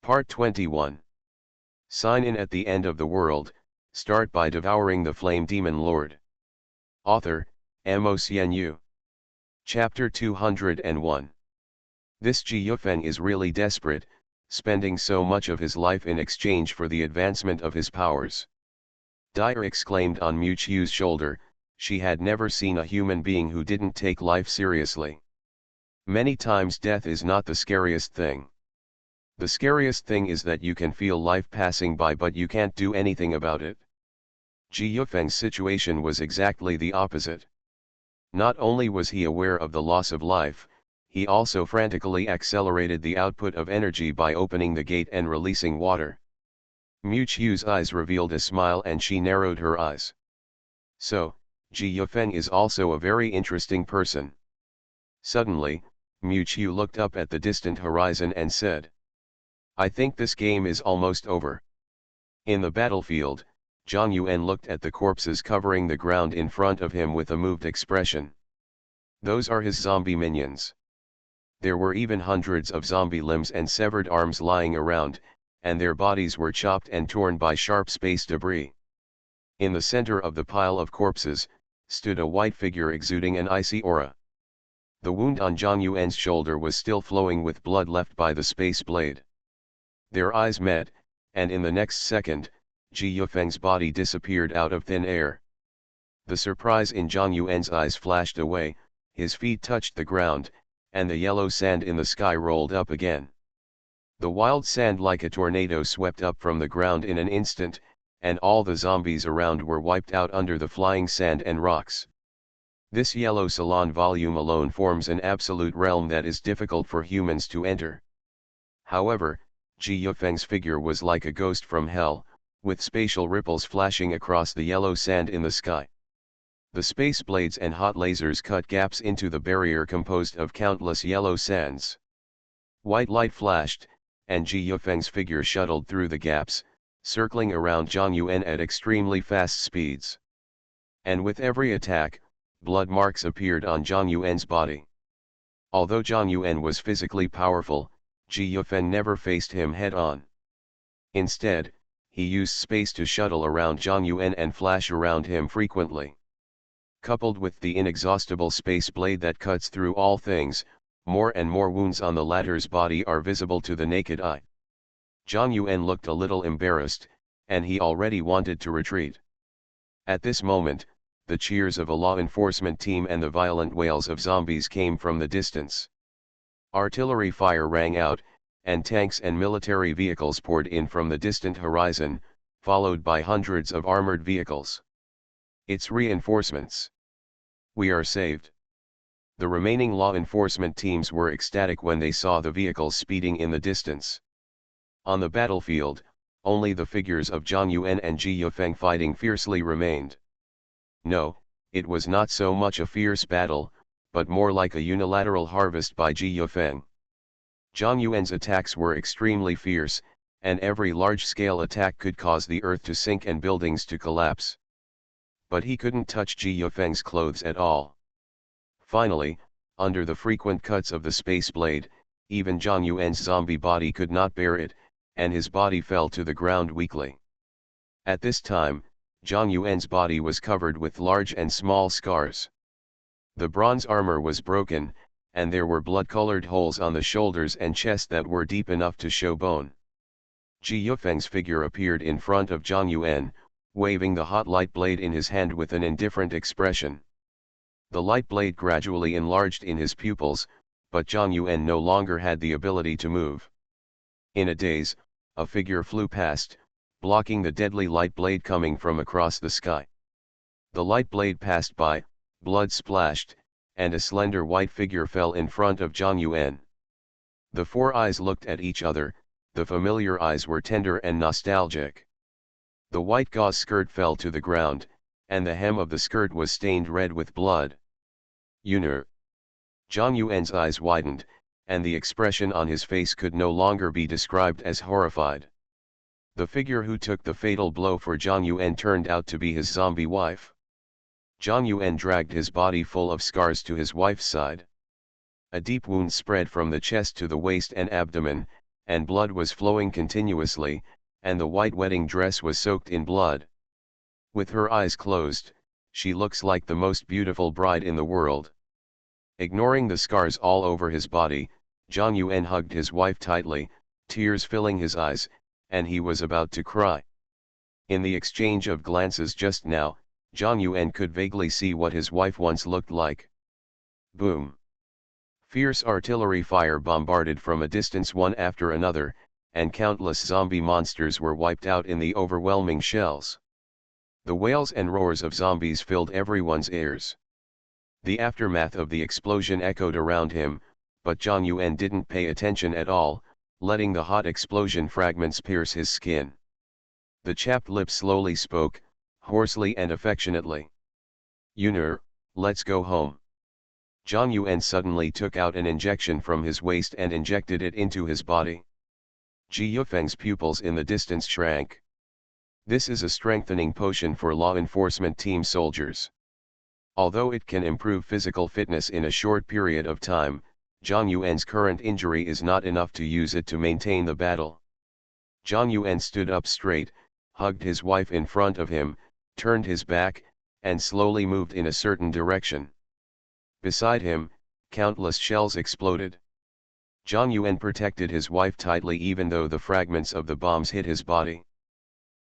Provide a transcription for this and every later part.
Part 21. Sign in at the end of the world, start by devouring the flame demon lord. Author, Mo Xianyu. Chapter 201. This Ji Yufeng is really desperate, spending so much of his life in exchange for the advancement of his powers. Dyer exclaimed on Mu Chiu's shoulder. She had never seen a human being who didn't take life seriously. Many times death is not the scariest thing. The scariest thing is that you can feel life passing by but you can't do anything about it. Ji Yufeng's situation was exactly the opposite. Not only was he aware of the loss of life, he also frantically accelerated the output of energy by opening the gate and releasing water. Mu Chiu's eyes revealed a smile and she narrowed her eyes. So, Ji Yufeng is also a very interesting person. Suddenly, Mu Chiu looked up at the distant horizon and said, "I think this game is almost over." In the battlefield, Zhang Yuan looked at the corpses covering the ground in front of him with a moved expression. Those are his zombie minions. There were even hundreds of zombie limbs and severed arms lying around, and their bodies were chopped and torn by sharp space debris. In the center of the pile of corpses, stood a white figure exuding an icy aura. The wound on Zhang Yuan's shoulder was still flowing with blood left by the space blade. Their eyes met, and in the next second, Ji Yufeng's body disappeared out of thin air. The surprise in Zhang Yuan's eyes flashed away, his feet touched the ground, and the yellow sand in the sky rolled up again. The wild sand like a tornado swept up from the ground in an instant, and all the zombies around were wiped out under the flying sand and rocks. This yellow salon volume alone forms an absolute realm that is difficult for humans to enter. However, Ji Yufeng's figure was like a ghost from hell, with spatial ripples flashing across the yellow sand in the sky. The space blades and hot lasers cut gaps into the barrier composed of countless yellow sands. White light flashed, and Ji Yufeng's figure shuttled through the gaps, circling around Zhang Yuan at extremely fast speeds. And with every attack, blood marks appeared on Zhang Yuan's body. Although Zhang Yuan was physically powerful, Ji Yufeng never faced him head-on. Instead, he used space to shuttle around Zhang Yuan and flash around him frequently. Coupled with the inexhaustible space blade that cuts through all things, more and more wounds on the latter's body are visible to the naked eye. Zhang Yuan looked a little embarrassed, and he already wanted to retreat. At this moment, the cheers of a law enforcement team and the violent wails of zombies came from the distance. Artillery fire rang out, and tanks and military vehicles poured in from the distant horizon, followed by hundreds of armored vehicles. It's reinforcements. We are saved. The remaining law enforcement teams were ecstatic when they saw the vehicles speeding in the distance. On the battlefield, only the figures of Zhang Yuan and Ji Yufeng fighting fiercely remained. No, it was not so much a fierce battle, but more like a unilateral harvest by Ji Yufeng. Zhang Yuan's attacks were extremely fierce, and every large-scale attack could cause the earth to sink and buildings to collapse. But he couldn't touch Ji Yufeng's clothes at all. Finally, under the frequent cuts of the space blade, even Zhang Yuan's zombie body could not bear it, and his body fell to the ground weakly. At this time, Zhang Yuan's body was covered with large and small scars. The bronze armor was broken, and there were blood-colored holes on the shoulders and chest that were deep enough to show bone. Ji Yufeng's figure appeared in front of Zhang Yuan, waving the hot light blade in his hand with an indifferent expression. The light blade gradually enlarged in his pupils, but Zhang Yuan no longer had the ability to move. In a daze, a figure flew past, blocking the deadly light blade coming from across the sky. The light blade passed by, blood splashed, and a slender white figure fell in front of Zhang Yuan. The four eyes looked at each other, the familiar eyes were tender and nostalgic. The white gauze skirt fell to the ground, and the hem of the skirt was stained red with blood. Yunur. Zhang Yuan's eyes widened, and the expression on his face could no longer be described as horrified. The figure who took the fatal blow for Zhang Yuan turned out to be his zombie wife. Zhang Yuan dragged his body full of scars to his wife's side. A deep wound spread from the chest to the waist and abdomen, and blood was flowing continuously, and the white wedding dress was soaked in blood. With her eyes closed, she looks like the most beautiful bride in the world. Ignoring the scars all over his body, Zhang Yuan hugged his wife tightly, tears filling his eyes, and he was about to cry. In the exchange of glances just now, Zhang Yuan could vaguely see what his wife once looked like. Boom! Fierce artillery fire bombarded from a distance one after another, and countless zombie monsters were wiped out in the overwhelming shells. The wails and roars of zombies filled everyone's ears. The aftermath of the explosion echoed around him, but Zhang Yuan didn't pay attention at all, letting the hot explosion fragments pierce his skin. The chapped lips slowly spoke, hoarsely and affectionately. "Yuner, let's go home." Zhang Yuan suddenly took out an injection from his waist and injected it into his body. Ji Yufeng's pupils in the distance shrank. This is a strengthening potion for law enforcement team soldiers. Although it can improve physical fitness in a short period of time, Zhang Yuan's current injury is not enough to use it to maintain the battle. Zhang Yuan stood up straight, hugged his wife in front of him, turned his back, and slowly moved in a certain direction. Beside him, countless shells exploded. Zhang Yuan protected his wife tightly even though the fragments of the bombs hit his body.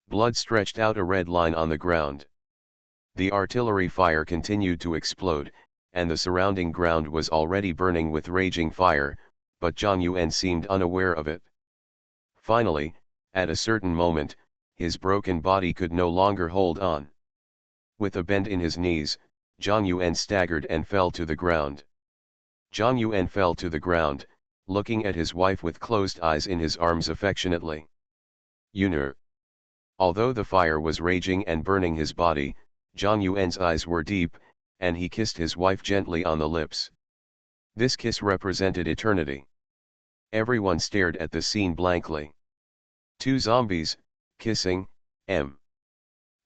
Blood stretched out a red line on the ground. The artillery fire continued to explode, and the surrounding ground was already burning with raging fire, but Zhang Yuan seemed unaware of it. Finally, at a certain moment, his broken body could no longer hold on. With a bend in his knees, Zhang Yuan staggered and fell to the ground. Zhang Yuan fell to the ground, looking at his wife with closed eyes in his arms affectionately. "Yuner." Although the fire was raging and burning his body, Zhang Yuan's eyes were deep, and he kissed his wife gently on the lips. This kiss represented eternity. Everyone stared at the scene blankly. Two zombies, kissing,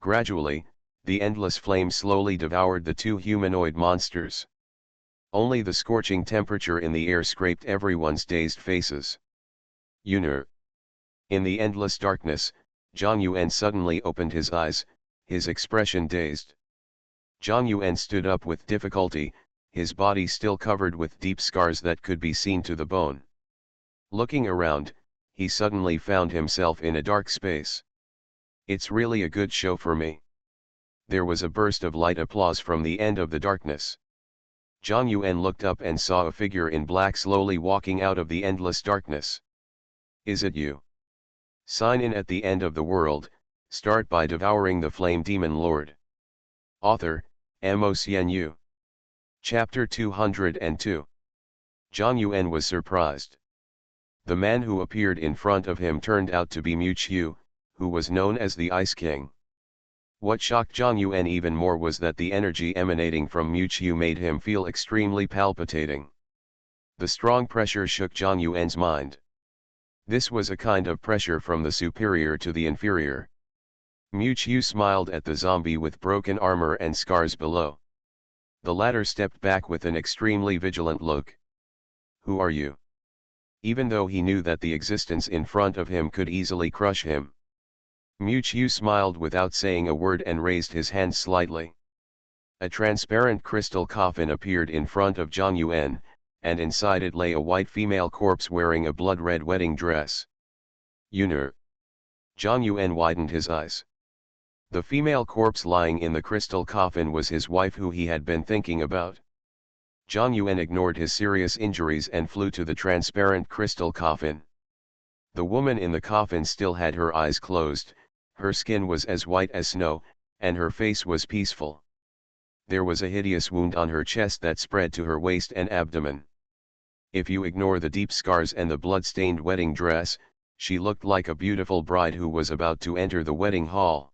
Gradually, the endless flame slowly devoured the two humanoid monsters. Only the scorching temperature in the air scraped everyone's dazed faces. "Yuner." In the endless darkness, Zhang Yuan suddenly opened his eyes, his expression dazed. Zhang Yuan stood up with difficulty, his body still covered with deep scars that could be seen to the bone. Looking around, he suddenly found himself in a dark space. "It's really a good show for me." There was a burst of light applause from the end of the darkness. Zhang Yuan looked up and saw a figure in black slowly walking out of the endless darkness. "Is it you?" Sign in at the end of the world, start by devouring the Flame Demon Lord. Author, Mo. Chapter 202. Zhang Yuan was surprised. The man who appeared in front of him turned out to be Mu Qiu, who was known as the Ice King. What shocked Zhang Yuan even more was that the energy emanating from Mu Qiu made him feel extremely palpitating. The strong pressure shook Zhang Yuan's mind. This was a kind of pressure from the superior to the inferior. Mu Qiu smiled at the zombie with broken armor and scars below. The latter stepped back with an extremely vigilant look. "Who are you?" Even though he knew that the existence in front of him could easily crush him. Mu Qiu smiled without saying a word and raised his hand slightly. A transparent crystal coffin appeared in front of Zhang Yuan, and inside it lay a white female corpse wearing a blood-red wedding dress. "Yuner." Zhang Yuan widened his eyes. The female corpse lying in the crystal coffin was his wife who he had been thinking about. Zhang Yuan ignored his serious injuries and flew to the transparent crystal coffin. The woman in the coffin still had her eyes closed, her skin was as white as snow, and her face was peaceful. There was a hideous wound on her chest that spread to her waist and abdomen. If you ignore the deep scars and the blood-stained wedding dress, she looked like a beautiful bride who was about to enter the wedding hall.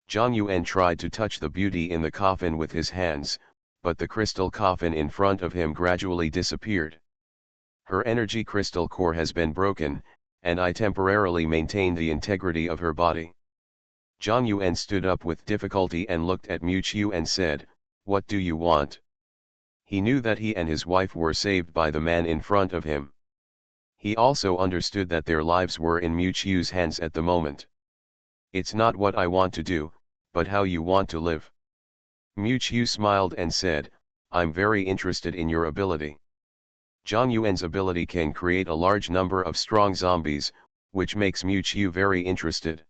Zhang Yuan tried to touch the beauty in the coffin with his hands, but the crystal coffin in front of him gradually disappeared. "Her energy crystal core has been broken, and I temporarily maintain the integrity of her body." Zhang Yuan stood up with difficulty and looked at Mu Qiu and said, "What do you want?" He knew that he and his wife were saved by the man in front of him. He also understood that their lives were in Mu Chiu's hands at the moment. "It's not what I want to do, but how you want to live." Mu Chiu smiled and said, "I'm very interested in your ability." Zhang Yuan's ability can create a large number of strong zombies, which makes Mu Chiu very interested.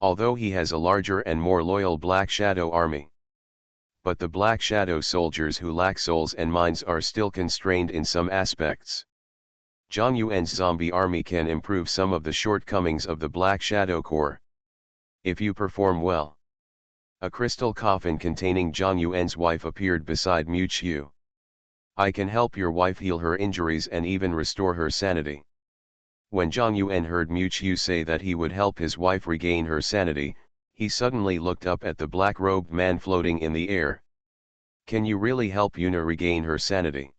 Although he has a larger and more loyal Black Shadow army. But the Black Shadow soldiers who lack souls and minds are still constrained in some aspects. Zhang Yuan's zombie army can improve some of the shortcomings of the Black Shadow Corps. If you perform well. A crystal coffin containing Zhang Yuan's wife appeared beside Mu Chiu. "I can help your wife heal her injuries and even restore her sanity." When Zhang Yuan heard Mu Chiu say that he would help his wife regain her sanity, he suddenly looked up at the black-robed man floating in the air. "Can you really help Yuna regain her sanity?"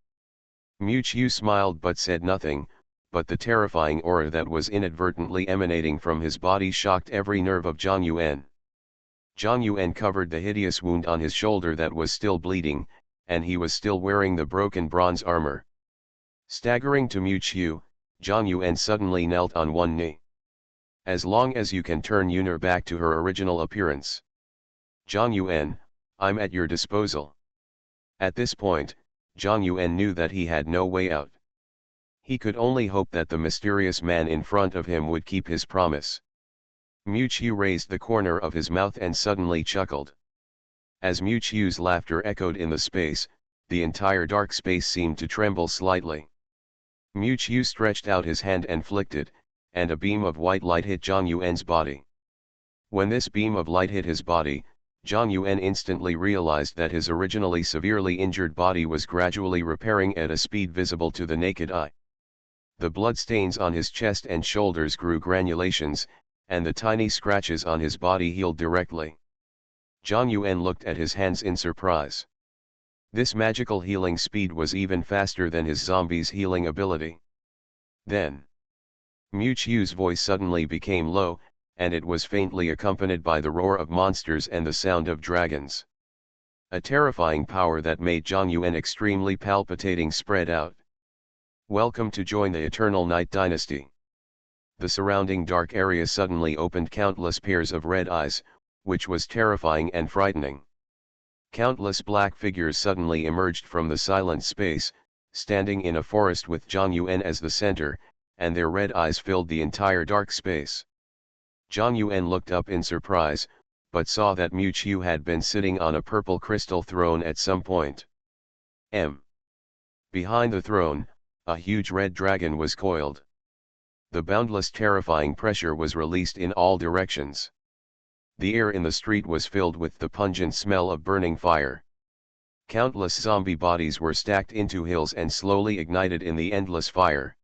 Mu Chiu smiled but said nothing, but the terrifying aura that was inadvertently emanating from his body shocked every nerve of Zhang Yuan. Zhang Yuan covered the hideous wound on his shoulder that was still bleeding, and he was still wearing the broken bronze armor. Staggering to Mu Chiu, Zhang Yuan suddenly knelt on one knee. "As long as you can turn Yuna back to her original appearance." "Zhang Yuan, I'm at your disposal." At this point, Zhang Yuan knew that he had no way out. He could only hope that the mysterious man in front of him would keep his promise. Mu Chiu raised the corner of his mouth and suddenly chuckled. As Mu Chiu's laughter echoed in the space, the entire dark space seemed to tremble slightly. Mu Chiu stretched out his hand and flicked it, and a beam of white light hit Zhang Yuan's body. When this beam of light hit his body, Zhang Yuan instantly realized that his originally severely injured body was gradually repairing at a speed visible to the naked eye. The bloodstains on his chest and shoulders grew granulations, and the tiny scratches on his body healed directly. Zhang Yuan looked at his hands in surprise. This magical healing speed was even faster than his zombie's healing ability. Then, Mu Chiu's voice suddenly became low, and it was faintly accompanied by the roar of monsters and the sound of dragons. A terrifying power that made Zhang Yuan extremely palpitating spread out. "Welcome to join the Eternal Night Dynasty." The surrounding dark area suddenly opened countless pairs of red eyes, which was terrifying and frightening. Countless black figures suddenly emerged from the silent space, standing in a forest with Zhang Yuan as the center, and their red eyes filled the entire dark space. Zhang Yuan looked up in surprise, but saw that Mu Chiu had been sitting on a purple crystal throne at some point. Behind the throne, a huge red dragon was coiled. The boundless terrifying pressure was released in all directions. The air in the street was filled with the pungent smell of burning fire. Countless zombie bodies were stacked into hills and slowly ignited in the endless fire.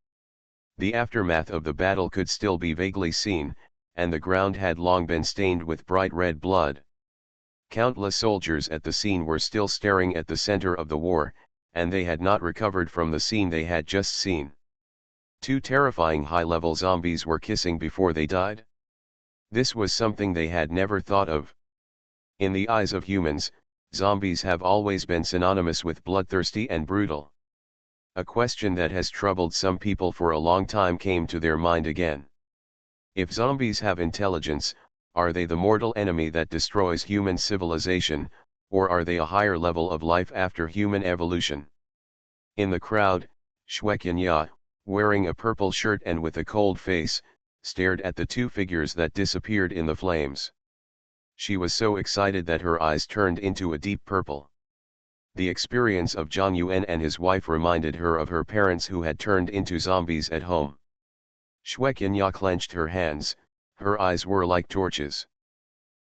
The aftermath of the battle could still be vaguely seen, and the ground had long been stained with bright red blood. Countless soldiers at the scene were still staring at the center of the war, and they had not recovered from the scene they had just seen. Two terrifying high-level zombies were kissing before they died. This was something they had never thought of. In the eyes of humans, zombies have always been synonymous with bloodthirsty and brutal. A question that has troubled some people for a long time came to their mind again. If zombies have intelligence, are they the mortal enemy that destroys human civilization, or are they a higher level of life after human evolution? In the crowd, Shueqianya, wearing a purple shirt and with a cold face, stared at the two figures that disappeared in the flames. She was so excited that her eyes turned into a deep purple. The experience of Zhang Yuan and his wife reminded her of her parents who had turned into zombies at home. Shueqianya clenched her hands, her eyes were like torches.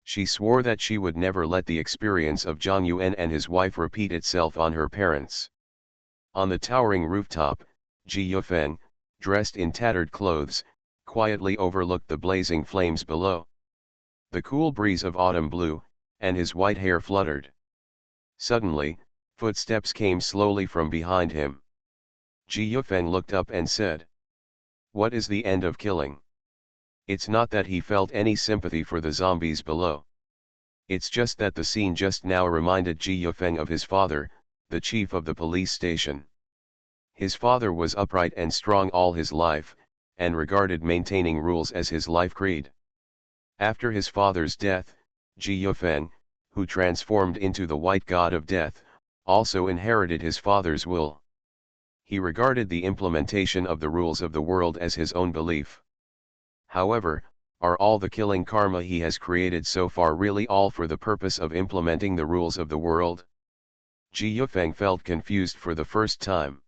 She swore that she would never let the experience of Zhang Yuan and his wife repeat itself on her parents. On the towering rooftop, Ji Yufeng, dressed in tattered clothes, quietly overlooked the blazing flames below. The cool breeze of autumn blew, and his white hair fluttered. Suddenly, footsteps came slowly from behind him. Ji Yufeng looked up and said, "What is the end of killing?" It's not that he felt any sympathy for the zombies below. It's just that the scene just now reminded Ji Yufeng of his father, the chief of the police station. His father was upright and strong all his life, and regarded maintaining rules as his life creed. After his father's death, Ji Yufeng, who transformed into the white god of death, also inherited his father's will. He regarded the implementation of the rules of the world as his own belief. However, are all the killing karma he has created so far really all for the purpose of implementing the rules of the world? Ji Yufeng felt confused for the first time.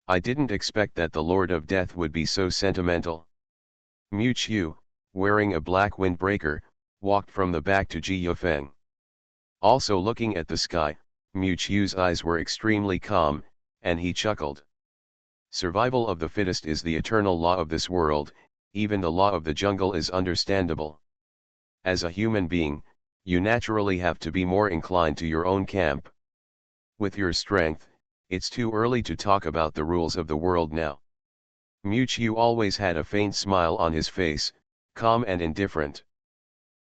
I didn't expect that the Lord of Death would be so sentimental. Mu Qiu, wearing a black windbreaker, walked from the back to Ji Yufeng. Also looking at the sky, Mu Qiu's eyes were extremely calm, and he chuckled. Survival of the fittest is the eternal law of this world, even the law of the jungle is understandable. As a human being, you naturally have to be more inclined to your own camp. With your strength, it's too early to talk about the rules of the world now. Mu Qiu always had a faint smile on his face, calm and indifferent.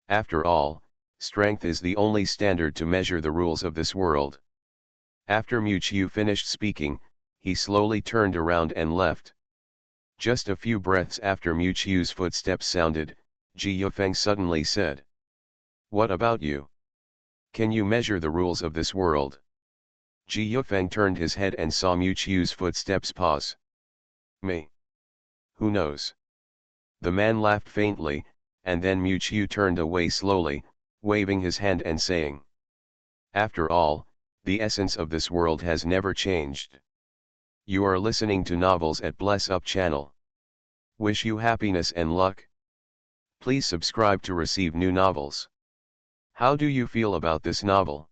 After all, strength is the only standard to measure the rules of this world. After Mu Qiu finished speaking, he slowly turned around and left. Just a few breaths after Mu Qiu's footsteps sounded, Ji Yufeng suddenly said, "What about you? Can you measure the rules of this world?" Ji Yufeng turned his head and saw Mu Qiu's footsteps pause. "Me? Who knows?" The man laughed faintly, and then Mu Qiu turned away slowly, waving his hand and saying, "After all, the essence of this world has never changed." You are listening to Novels at Bless Up channel. Wish you happiness and luck. Please subscribe to receive new novels. How do you feel about this novel?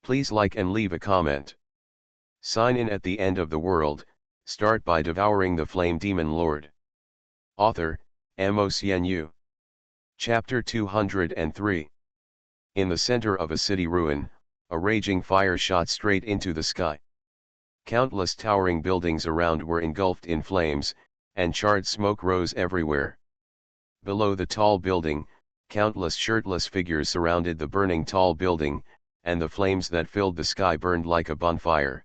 Please like and leave a comment. Sign in at the end of the world, start by devouring the flame demon lord. Author, Mo Xianyu. Chapter 203. In the center of a city ruin, a raging fire shot straight into the sky. Countless towering buildings around were engulfed in flames, and charred smoke rose everywhere. Below the tall building, countless shirtless figures surrounded the burning tall building, and the flames that filled the sky burned like a bonfire.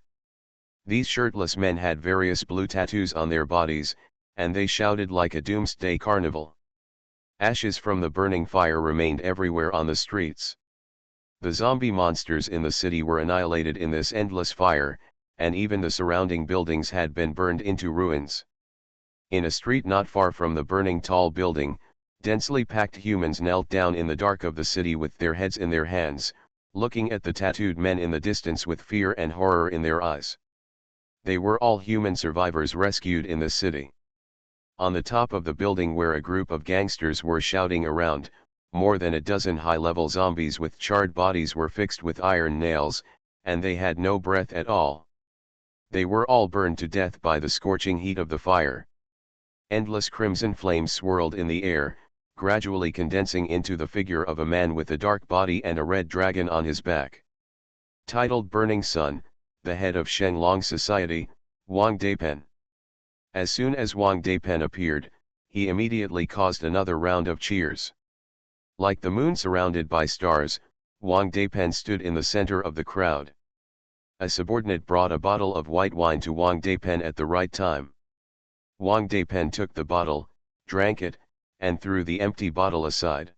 These shirtless men had various blue tattoos on their bodies, and they shouted like a doomsday carnival. Ashes from the burning fire remained everywhere on the streets. The zombie monsters in the city were annihilated in this endless fire, and even the surrounding buildings had been burned into ruins. In a street not far from the burning tall building, densely packed humans knelt down in the dark of the city with their heads in their hands, looking at the tattooed men in the distance with fear and horror in their eyes. They were all human survivors rescued in the city. On the top of the building where a group of gangsters were shouting around, more than a dozen high-level zombies with charred bodies were fixed with iron nails, and they had no breath at all. They were all burned to death by the scorching heat of the fire. Endless crimson flames swirled in the air, gradually condensing into the figure of a man with a dark body and a red dragon on his back. Titled Burning Sun, the head of Shenglong Society, Wang Daipen. As soon as Wang Daipen appeared, he immediately caused another round of cheers. Like the moon surrounded by stars, Wang Daipen stood in the center of the crowd. A subordinate brought a bottle of white wine to Wang Daipen at the right time. Wang Daipen took the bottle, drank it, and threw the empty bottle aside.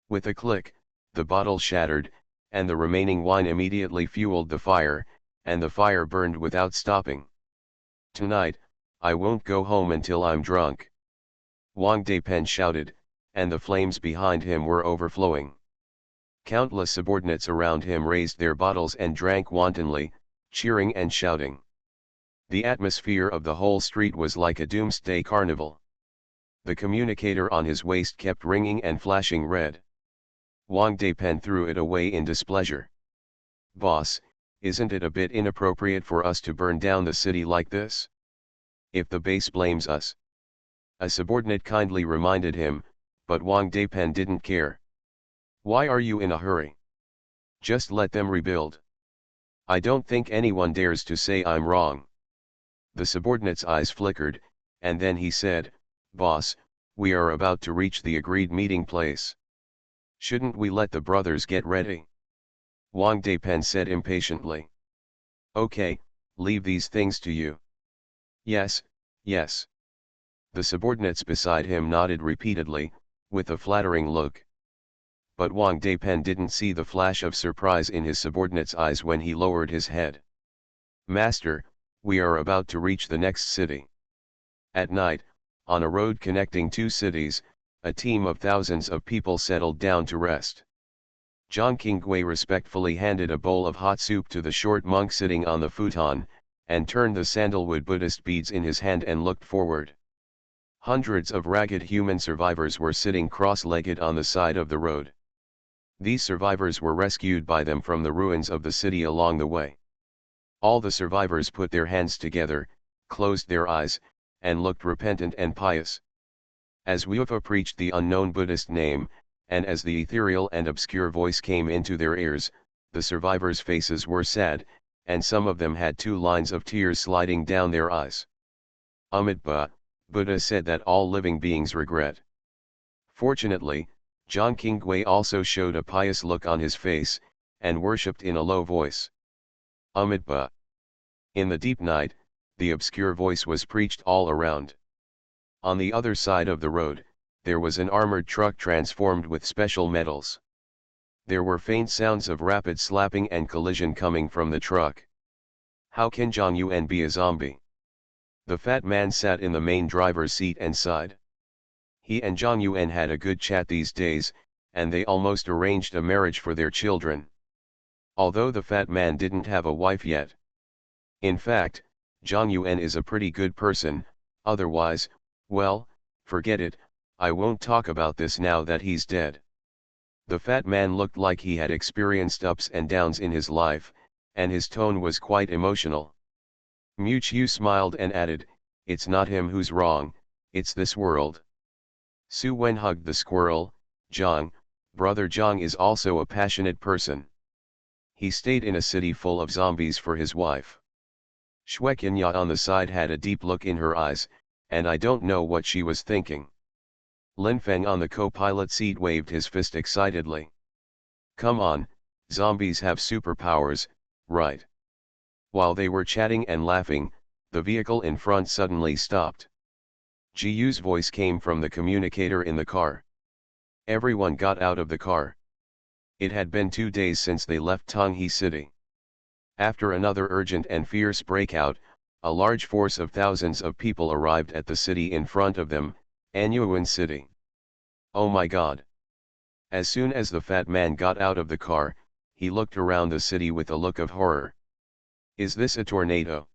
With a click, the bottle shattered, and the remaining wine immediately fueled the fire, and the fire burned without stopping. "Tonight, I won't go home until I'm drunk," Wang Daipen shouted, and the flames behind him were overflowing. Countless subordinates around him raised their bottles and drank wantonly, cheering and shouting. The atmosphere of the whole street was like a doomsday carnival. The communicator on his waist kept ringing and flashing red. Wang Daipen threw it away in displeasure. "Boss, isn't it a bit inappropriate for us to burn down the city like this? If the base blames us," a subordinate kindly reminded him, but Wang Daipen didn't care. "Why are you in a hurry? Just let them rebuild. I don't think anyone dares to say I'm wrong." The subordinate's eyes flickered, and then he said, "Boss, we are about to reach the agreed meeting place. Shouldn't we let the brothers get ready?" Wang Daipen said impatiently. "Okay, leave these things to you. Yes, yes. The subordinates beside him nodded repeatedly, with a flattering look. But Wang Daipen didn't see the flash of surprise in his subordinate's eyes when he lowered his head. Master, we are about to reach the next city. At night, on a road connecting two cities, a team of thousands of people settled down to rest. Zhang Qinggui respectfully handed a bowl of hot soup to the short monk sitting on the futon, and turned the sandalwood Buddhist beads in his hand and looked forward. Hundreds of ragged human survivors were sitting cross-legged on the side of the road. These survivors were rescued by them from the ruins of the city along the way. All the survivors put their hands together, closed their eyes, and looked repentant and pious. As Wufa preached the unknown Buddhist name, and as the ethereal and obscure voice came into their ears, the survivors' faces were sad, and some of them had 2 lines of tears sliding down their eyes. Amitabha, Buddha said that all living beings regret. Fortunately, Zhang Qinggui also showed a pious look on his face, and worshipped in a low voice. Amitabha. In the deep night, the obscure voice was preached all around. On the other side of the road, there was an armored truck transformed with special metals. There were faint sounds of rapid slapping and collision coming from the truck. How can Zhang Yuan be a zombie? The fat man sat in the main driver's seat and sighed. He and Zhang Yuan had a good chat these days, and they almost arranged a marriage for their children. Although the fat man didn't have a wife yet. In fact, Zhang Yuan is a pretty good person, otherwise, well, forget it, I won't talk about this now that he's dead. The fat man looked like he had experienced ups and downs in his life, and his tone was quite emotional. Mu Chiu smiled and added, "It's not him who's wrong, it's this world." Su Wen hugged the squirrel. "Zhang, brother Zhang is also a passionate person. He stayed in a city full of zombies for his wife." Shueqianya on the side had a deep look in her eyes, and I don't know what she was thinking. Lin Feng on the co-pilot seat waved his fist excitedly. "Come on, zombies have superpowers, right?" While they were chatting and laughing, the vehicle in front suddenly stopped. Ji Yu's voice came from the communicator in the car. Everyone got out of the car. It had been 2 days since they left Tonghe City. After another urgent and fierce breakout, a large force of thousands of people arrived at the city in front of them, Anyuan City. Oh my God! As soon as the fat man got out of the car, he looked around the city with a look of horror. Is this a tornado?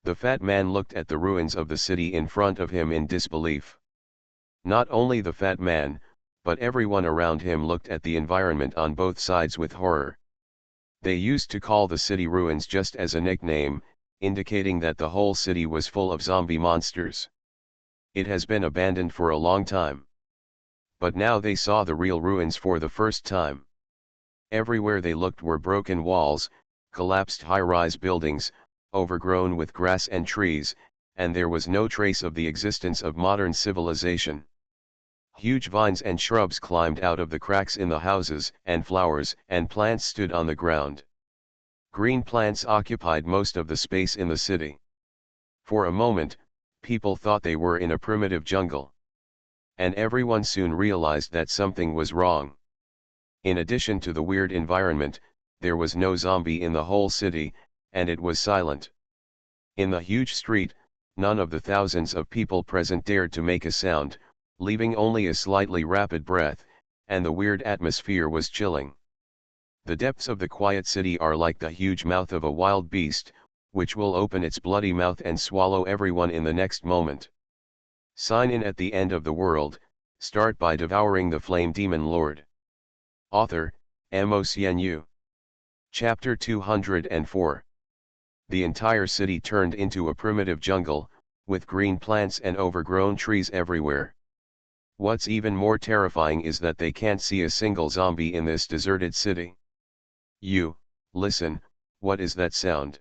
The fat man looked at the ruins of the city in front of him in disbelief. Not only the fat man, but everyone around him looked at the environment on both sides with horror. They used to call the city ruins just as a nickname, indicating that the whole city was full of zombie monsters. It has been abandoned for a long time. But now they saw the real ruins for the first time. Everywhere they looked were broken walls, collapsed high-rise buildings, overgrown with grass and trees, and there was no trace of the existence of modern civilization. Huge vines and shrubs climbed out of the cracks in the houses, and flowers and plants stood on the ground. Green plants occupied most of the space in the city. For a moment, people thought they were in a primitive jungle. And everyone soon realized that something was wrong. In addition to the weird environment, there was no zombie in the whole city, and it was silent. In the huge street, none of the thousands of people present dared to make a sound, leaving only a slightly rapid breath, and the weird atmosphere was chilling. The depths of the quiet city are like the huge mouth of a wild beast, which will open its bloody mouth and swallow everyone in the next moment. Sign in at the end of the world, start by devouring the flame demon lord. Author, Mo Xianyu. Chapter 204. The entire city turned into a primitive jungle, with green plants and overgrown trees everywhere. What's even more terrifying is that they can't see a single zombie in this deserted city. Listen, what is that sound?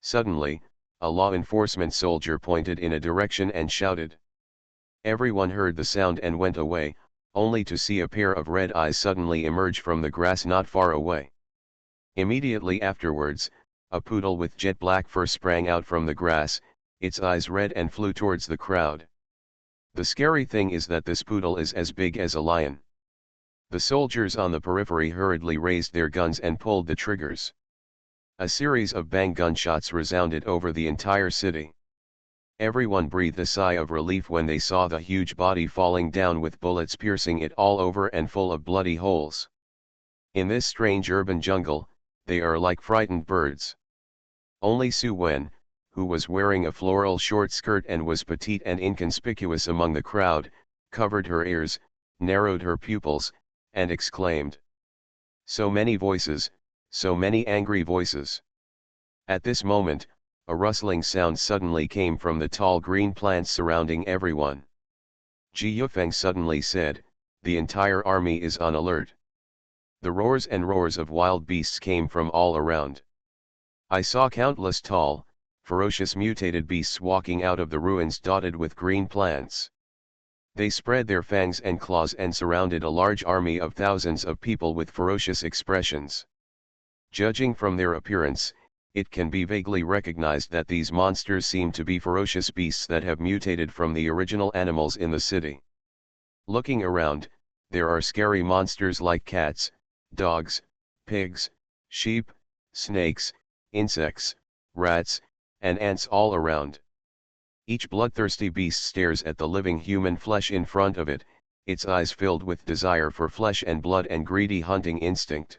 Suddenly, a law enforcement soldier pointed in a direction and shouted. Everyone heard the sound and went away, only to see a pair of red eyes suddenly emerge from the grass not far away. Immediately afterwards, a poodle with jet black fur sprang out from the grass, its eyes red, and flew towards the crowd. The scary thing is that this poodle is as big as a lion. The soldiers on the periphery hurriedly raised their guns and pulled the triggers. A series of bang gunshots resounded over the entire city. Everyone breathed a sigh of relief when they saw the huge body falling down with bullets piercing it all over and full of bloody holes. In this strange urban jungle, they are like frightened birds. Only Su Wen, who was wearing a floral short skirt and was petite and inconspicuous among the crowd, covered her ears, narrowed her pupils, and exclaimed, "So many voices, so many angry voices." At this moment, a rustling sound suddenly came from the tall green plants surrounding everyone. Ji Yufeng suddenly said, "The entire army is on alert." The roars and roars of wild beasts came from all around. I saw countless tall, ferocious mutated beasts walking out of the ruins dotted with green plants. They spread their fangs and claws and surrounded a large army of thousands of people with ferocious expressions. Judging from their appearance, it can be vaguely recognized that these monsters seem to be ferocious beasts that have mutated from the original animals in the city. Looking around, there are scary monsters like cats, dogs, pigs, sheep, snakes, insects, rats, and ants all around. Each bloodthirsty beast stares at the living human flesh in front of it, its eyes filled with desire for flesh and blood and greedy hunting instinct.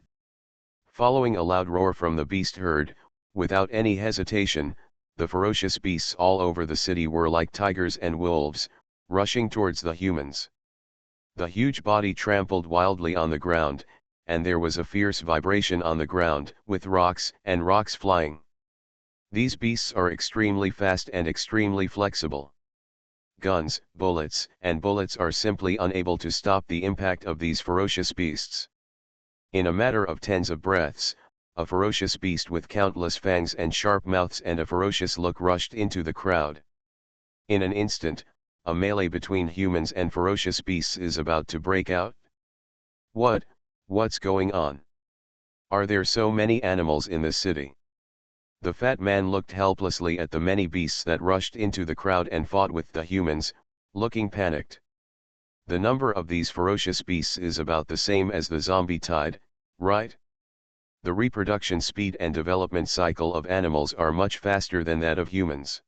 Following a loud roar from the beast herd, without any hesitation, the ferocious beasts all over the city were like tigers and wolves, rushing towards the humans. The huge body trampled wildly on the ground, and there was a fierce vibration on the ground, with rocks flying. These beasts are extremely fast and extremely flexible. Guns, bullets are simply unable to stop the impact of these ferocious beasts. In a matter of tens of breaths, a ferocious beast with countless fangs and sharp mouths and a ferocious look rushed into the crowd. In an instant, a melee between humans and ferocious beasts is about to break out. What's going on? Are there so many animals in this city? The fat man looked helplessly at the many beasts that rushed into the crowd and fought with the humans, looking panicked. The number of these ferocious beasts is about the same as the zombie tide, right? The reproduction speed and development cycle of animals are much faster than that of humans.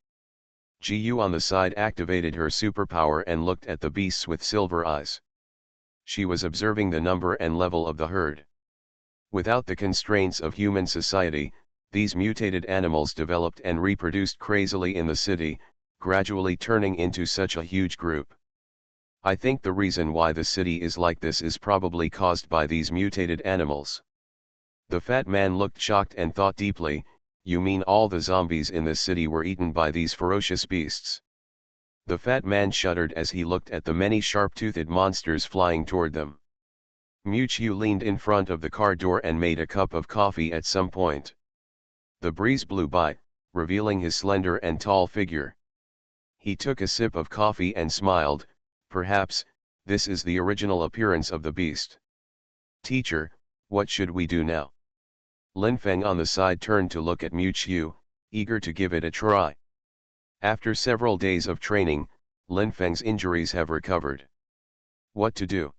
Ji Yu on the side activated her superpower and looked at the beasts with silver eyes. She was observing the number and level of the herd. Without the constraints of human society, these mutated animals developed and reproduced crazily in the city, gradually turning into such a huge group. I think the reason why the city is like this is probably caused by these mutated animals. The fat man looked shocked and thought deeply, "You mean all the zombies in this city were eaten by these ferocious beasts?" The fat man shuddered as he looked at the many sharp-toothed monsters flying toward them. Mu Chiu leaned in front of the car door and made a cup of coffee at some point. The breeze blew by, revealing his slender and tall figure. He took a sip of coffee and smiled, "Perhaps, this is the original appearance of the beast. Teacher, what should we do now?" Lin Feng on the side turned to look at Mu Chiu, eager to give it a try. After several days of training, Lin Feng's injuries have recovered. What to do?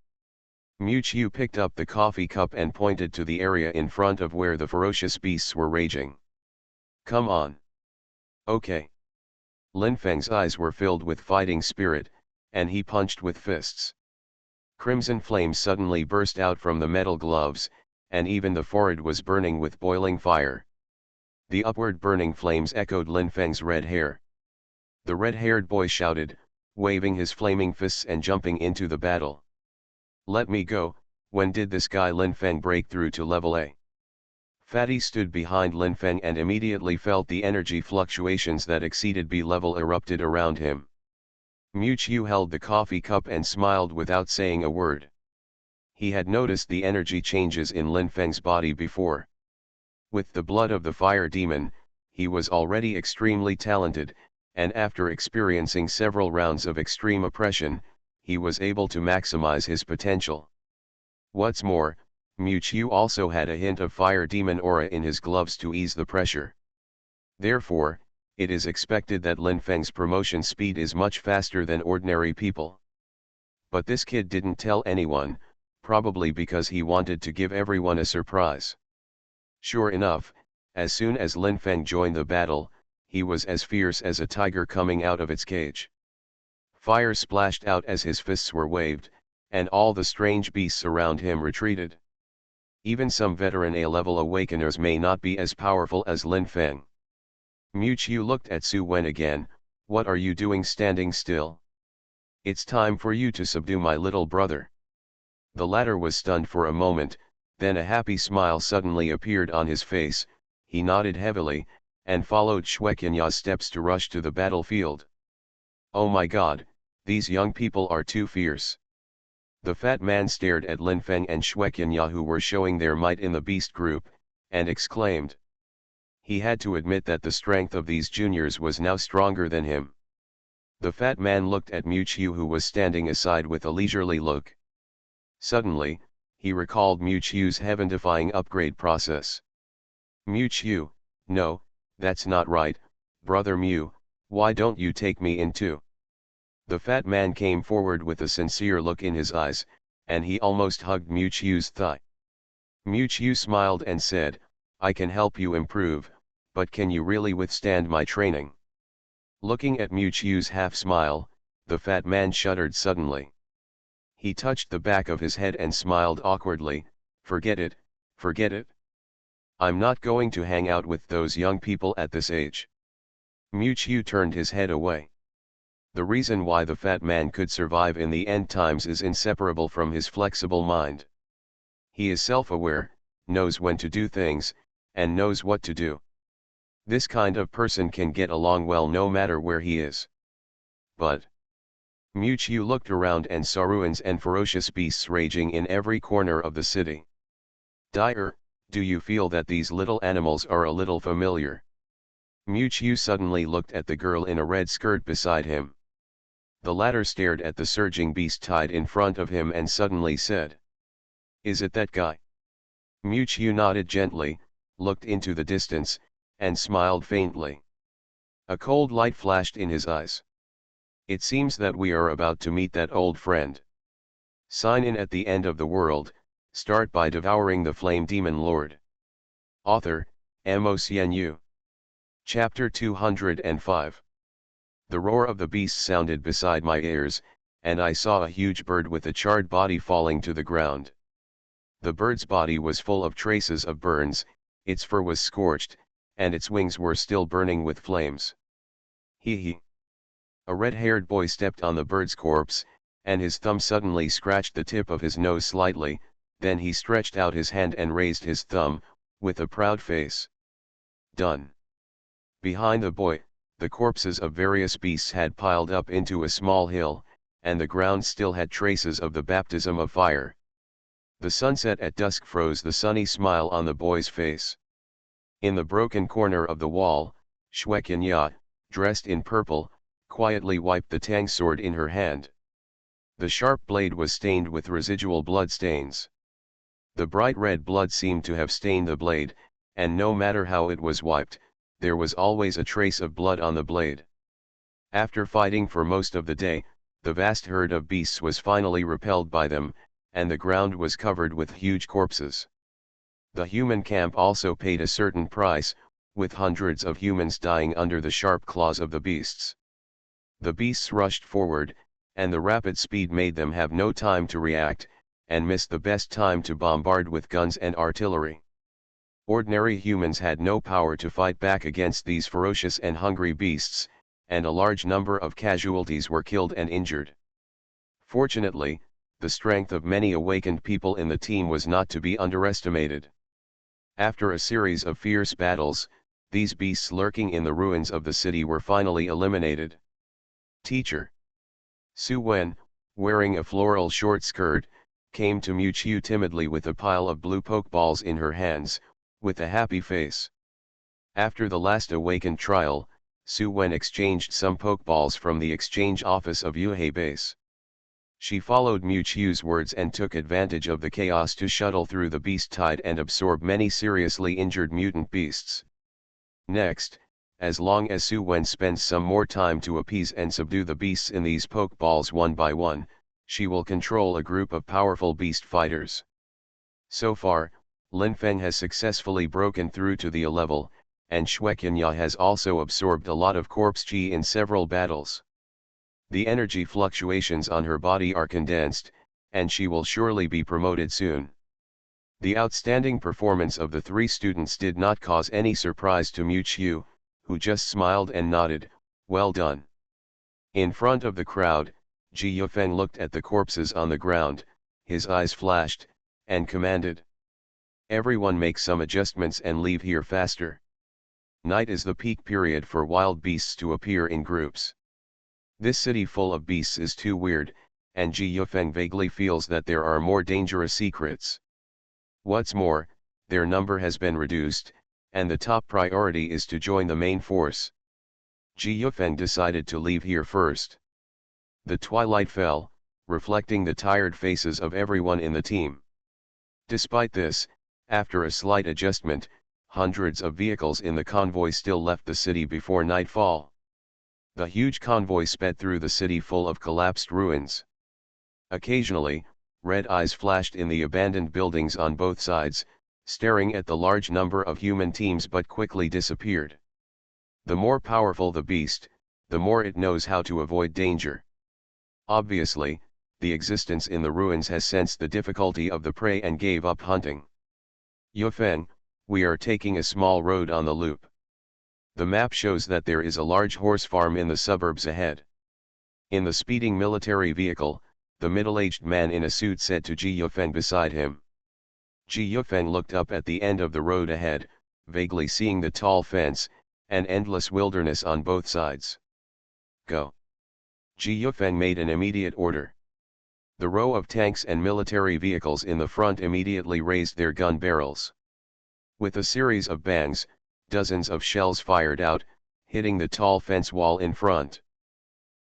Mu Chiu picked up the coffee cup and pointed to the area in front of where the ferocious beasts were raging. "Come on." "Okay." Lin Feng's eyes were filled with fighting spirit, and he punched with fists. Crimson flames suddenly burst out from the metal gloves, and even the forehead was burning with boiling fire. The upward burning flames echoed Lin Feng's red hair. The red-haired boy shouted, waving his flaming fists and jumping into the battle. "Let me go." When did this guy Lin Feng break through to level A? Fatty stood behind Lin Feng and immediately felt the energy fluctuations that exceeded B level erupted around him. Mu Chiu held the coffee cup and smiled without saying a word. He had noticed the energy changes in Lin Feng's body before. With the blood of the fire demon, he was already extremely talented, and after experiencing several rounds of extreme oppression, he was able to maximize his potential. What's more, Mu Chiu also had a hint of fire demon aura in his gloves to ease the pressure. Therefore, it is expected that Lin Feng's promotion speed is much faster than ordinary people. But this kid didn't tell anyone, probably because he wanted to give everyone a surprise. Sure enough, as soon as Lin Feng joined the battle, he was as fierce as a tiger coming out of its cage. Fire splashed out as his fists were waved, and all the strange beasts around him retreated. Even some veteran A-level awakeners may not be as powerful as Lin Feng. Mu Qiu looked at Su Wen again. "What are you doing standing still? It's time for you to subdue my little brother." The latter was stunned for a moment, then a happy smile suddenly appeared on his face. He nodded heavily, and followed Shueqinya's steps to rush to the battlefield. "Oh my god, these young people are too fierce." The fat man stared at Lin Feng and Shueqinya, who were showing their might in the beast group, and exclaimed. He had to admit that the strength of these juniors was now stronger than him. The fat man looked at Mu Qiu, who was standing aside with a leisurely look. Suddenly, he recalled Mu Qiu's heaven-defying upgrade process. "Mu Qiu, no, that's not right, brother Mu, why don't you take me in too?" The fat man came forward with a sincere look in his eyes, and he almost hugged Mu Qiu's thigh. Mu Qiu smiled and said, "I can help you improve, but can you really withstand my training?" Looking at Mu Qiu's half-smile, the fat man shuddered suddenly. He touched the back of his head and smiled awkwardly. Forget it, forget it. I'm not going to hang out with those young people at this age." Mu Qiu turned his head away. The reason why the fat man could survive in the end times is inseparable from his flexible mind. He is self-aware, knows when to do things, and knows what to do. This kind of person can get along well no matter where he is. But Mu Qiu looked around and saw ruins and ferocious beasts raging in every corner of the city. "Dire, do you feel that these little animals are a little familiar?" Mu Qiu suddenly looked at the girl in a red skirt beside him. The latter stared at the surging beast tied in front of him and suddenly said, "Is it that guy?" Mu Qiu nodded gently, looked into the distance, and smiled faintly. A cold light flashed in his eyes. "It seems that we are about to meet that old friend. Sign in at the end of the world, start by devouring the flame demon lord." Author, MOCNU. Chapter 205. The roar of the beast sounded beside my ears, and I saw a huge bird with a charred body falling to the ground. The bird's body was full of traces of burns, its fur was scorched, and its wings were still burning with flames. Hee. A red-haired boy stepped on the bird's corpse, and his thumb suddenly scratched the tip of his nose slightly, then he stretched out his hand and raised his thumb, with a proud face. Done. Behind the boy, the corpses of various beasts had piled up into a small hill, and the ground still had traces of the baptism of fire. The sunset at dusk froze the sunny smile on the boy's face. In the broken corner of the wall, Shueqinya, dressed in purple, quietly wiped the tang sword in her hand. The sharp blade was stained with residual blood stains. The bright red blood seemed to have stained the blade, and no matter how it was wiped, there was always a trace of blood on the blade. After fighting for most of the day, the vast herd of beasts was finally repelled by them, and the ground was covered with huge corpses. The human camp also paid a certain price, with hundreds of humans dying under the sharp claws of the beasts. The beasts rushed forward, and the rapid speed made them have no time to react, and missed the best time to bombard with guns and artillery. Ordinary humans had no power to fight back against these ferocious and hungry beasts, and a large number of casualties were killed and injured. Fortunately, the strength of many awakened people in the team was not to be underestimated. After a series of fierce battles, these beasts lurking in the ruins of the city were finally eliminated. Teacher Su Wen, wearing a floral short skirt, came to Mu Qiu timidly with a pile of blue pokeballs in her hands, with a happy face. After the last awakened trial, Su Wen exchanged some pokeballs from the exchange office of Yuhei Base. She followed Mu Qiu's words and took advantage of the chaos to shuttle through the beast tide and absorb many seriously injured mutant beasts. Next, As long as Su Wen spends some more time to appease and subdue the beasts in these pokeballs one by one, she will control a group of powerful beast fighters. So far, Lin Feng has successfully broken through to the level, and Shueqianya has also absorbed a lot of corpse chi in several battles. The energy fluctuations on her body are condensed, and she will surely be promoted soon. The outstanding performance of the three students did not cause any surprise to Mu Qiu, who just smiled and nodded, "Well done." In front of the crowd, Ji Yufeng looked at the corpses on the ground, his eyes flashed, and commanded, "Everyone make some adjustments and leave here faster. Night is the peak period for wild beasts to appear in groups. This city full of beasts is too weird, and Ji Yufeng vaguely feels that there are more dangerous secrets. What's more, their number has been reduced, and the top priority is to join the main force." Ji Yufeng decided to leave here first. The twilight fell, reflecting the tired faces of everyone in the team. Despite this, after a slight adjustment, hundreds of vehicles in the convoy still left the city before nightfall. The huge convoy sped through the city full of collapsed ruins. Occasionally, red eyes flashed in the abandoned buildings on both sides, staring at the large number of human teams, but quickly disappeared. The more powerful the beast, the more it knows how to avoid danger. Obviously, the existence in the ruins has sensed the difficulty of the prey and gave up hunting. "Yufeng, we are taking a small road on the loop. The map shows that there is a large horse farm in the suburbs ahead." In the speeding military vehicle, the middle-aged man in a suit said to Ji Yufeng beside him. Ji Yufeng looked up at the end of the road ahead, vaguely seeing the tall fence, and endless wilderness on both sides. "Go." Ji Yufeng made an immediate order. The row of tanks and military vehicles in the front immediately raised their gun barrels. With a series of bangs, dozens of shells fired out, hitting the tall fence wall in front.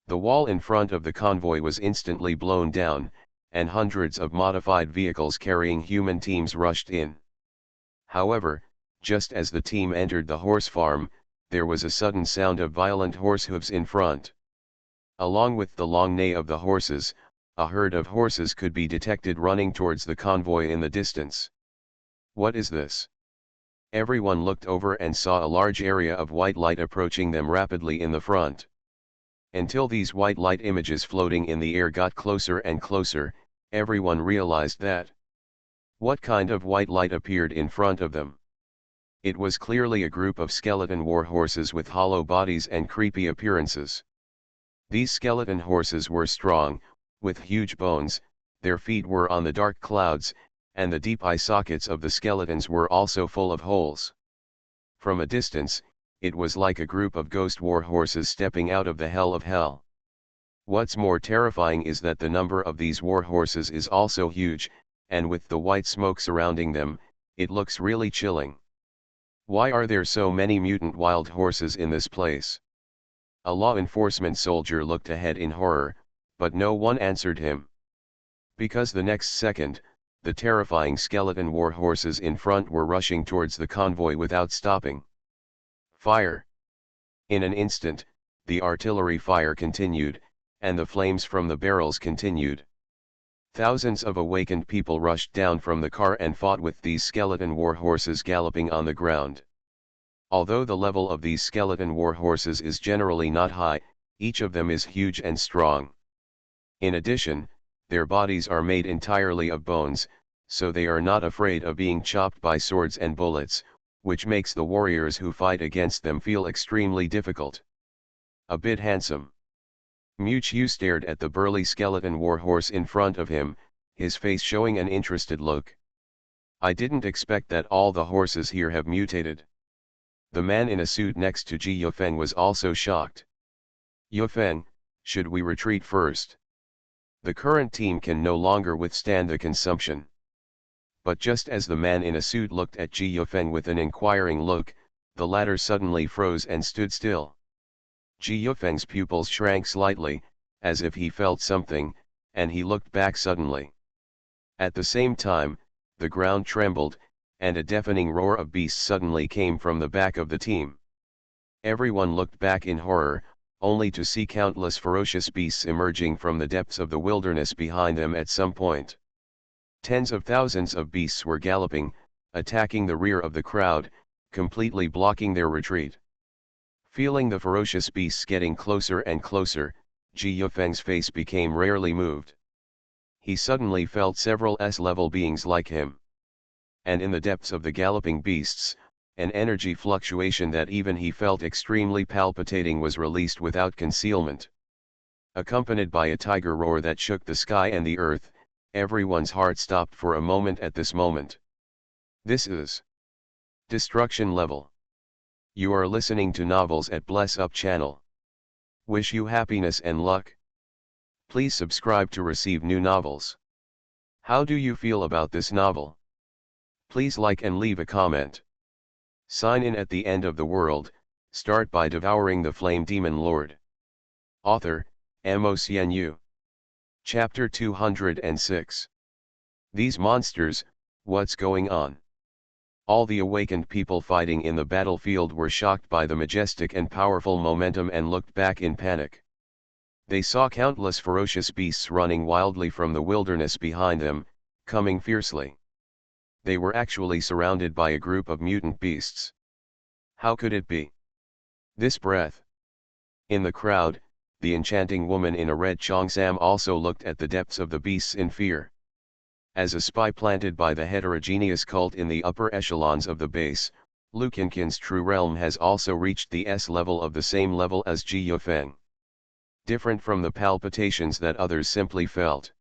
The wall in front of the convoy was instantly blown down, and hundreds of modified vehicles carrying human teams rushed in. However, just as the team entered the horse farm, there was a sudden sound of violent horse hooves in front. Along with the long neigh of the horses, a herd of horses could be detected running towards the convoy in the distance. "What is this?" Everyone looked over and saw a large area of white light approaching them rapidly in the front. Until these white light images floating in the air got closer and closer, everyone realized that. What kind of white light appeared in front of them? It was clearly a group of skeleton war horses with hollow bodies and creepy appearances. These skeleton horses were strong, with huge bones, their feet were on the dark clouds, and the deep eye sockets of the skeletons were also full of holes. From a distance, it was like a group of ghost war horses stepping out of the hell of hell. What's more terrifying is that the number of these war horses is also huge, and with the white smoke surrounding them, it looks really chilling. Why are there so many mutant wild horses in this place? A law enforcement soldier looked ahead in horror, but no one answered him. Because the next second, the terrifying skeleton war horses in front were rushing towards the convoy without stopping. Fire! In an instant, the artillery fire continued, and the flames from the barrels continued. Thousands of awakened people rushed down from the car and fought with these skeleton war horses galloping on the ground. Although the level of these skeleton war horses is generally not high, each of them is huge and strong. In addition, their bodies are made entirely of bones, so they are not afraid of being chopped by swords and bullets, which makes the warriors who fight against them feel extremely difficult. A bit handsome. Mu Qiu stared at the burly skeleton war horse in front of him, his face showing an interested look. "I didn't expect that all the horses here have mutated." The man in a suit next to Ji Yufeng was also shocked. "Yufeng, should we retreat first? The current team can no longer withstand the consumption." But just as the man in a suit looked at Ji Yufeng with an inquiring look, the latter suddenly froze and stood still. Ji Yufeng's pupils shrank slightly, as if he felt something, and he looked back suddenly. At the same time, the ground trembled, and a deafening roar of beasts suddenly came from the back of the team. Everyone looked back in horror, only to see countless ferocious beasts emerging from the depths of the wilderness behind them at some point. Tens of thousands of beasts were galloping, attacking the rear of the crowd, completely blocking their retreat. Feeling the ferocious beasts getting closer and closer, Ji Yufeng's face became rarely moved. He suddenly felt several S-level beings like him. And in the depths of the galloping beasts, an energy fluctuation that even he felt extremely palpitating was released without concealment. Accompanied by a tiger roar that shook the sky and the earth, everyone's heart stopped for a moment at this moment. This is Destruction Level. You are listening to Novels at Bless Up channel. Wish you happiness and luck. Please subscribe to receive new novels. How do you feel about this novel? Please like and leave a comment. Sign in at the end of the world, start by devouring the flame demon lord. Author, MaleProtagonist. Chapter 206. These monsters, what's going on? All the awakened people fighting in the battlefield were shocked by the majestic and powerful momentum and looked back in panic. They saw countless ferocious beasts running wildly from the wilderness behind them, coming fiercely. They were actually surrounded by a group of mutant beasts. How could it be? This breath. In the crowd, the enchanting woman in a red cheongsam also looked at the depths of the beasts in fear. As a spy planted by the heterogeneous cult in the upper echelons of the base, Lu Qinqin's true realm has also reached the S level of the same level as Ji Yufeng. Different from the palpitations that others simply felt.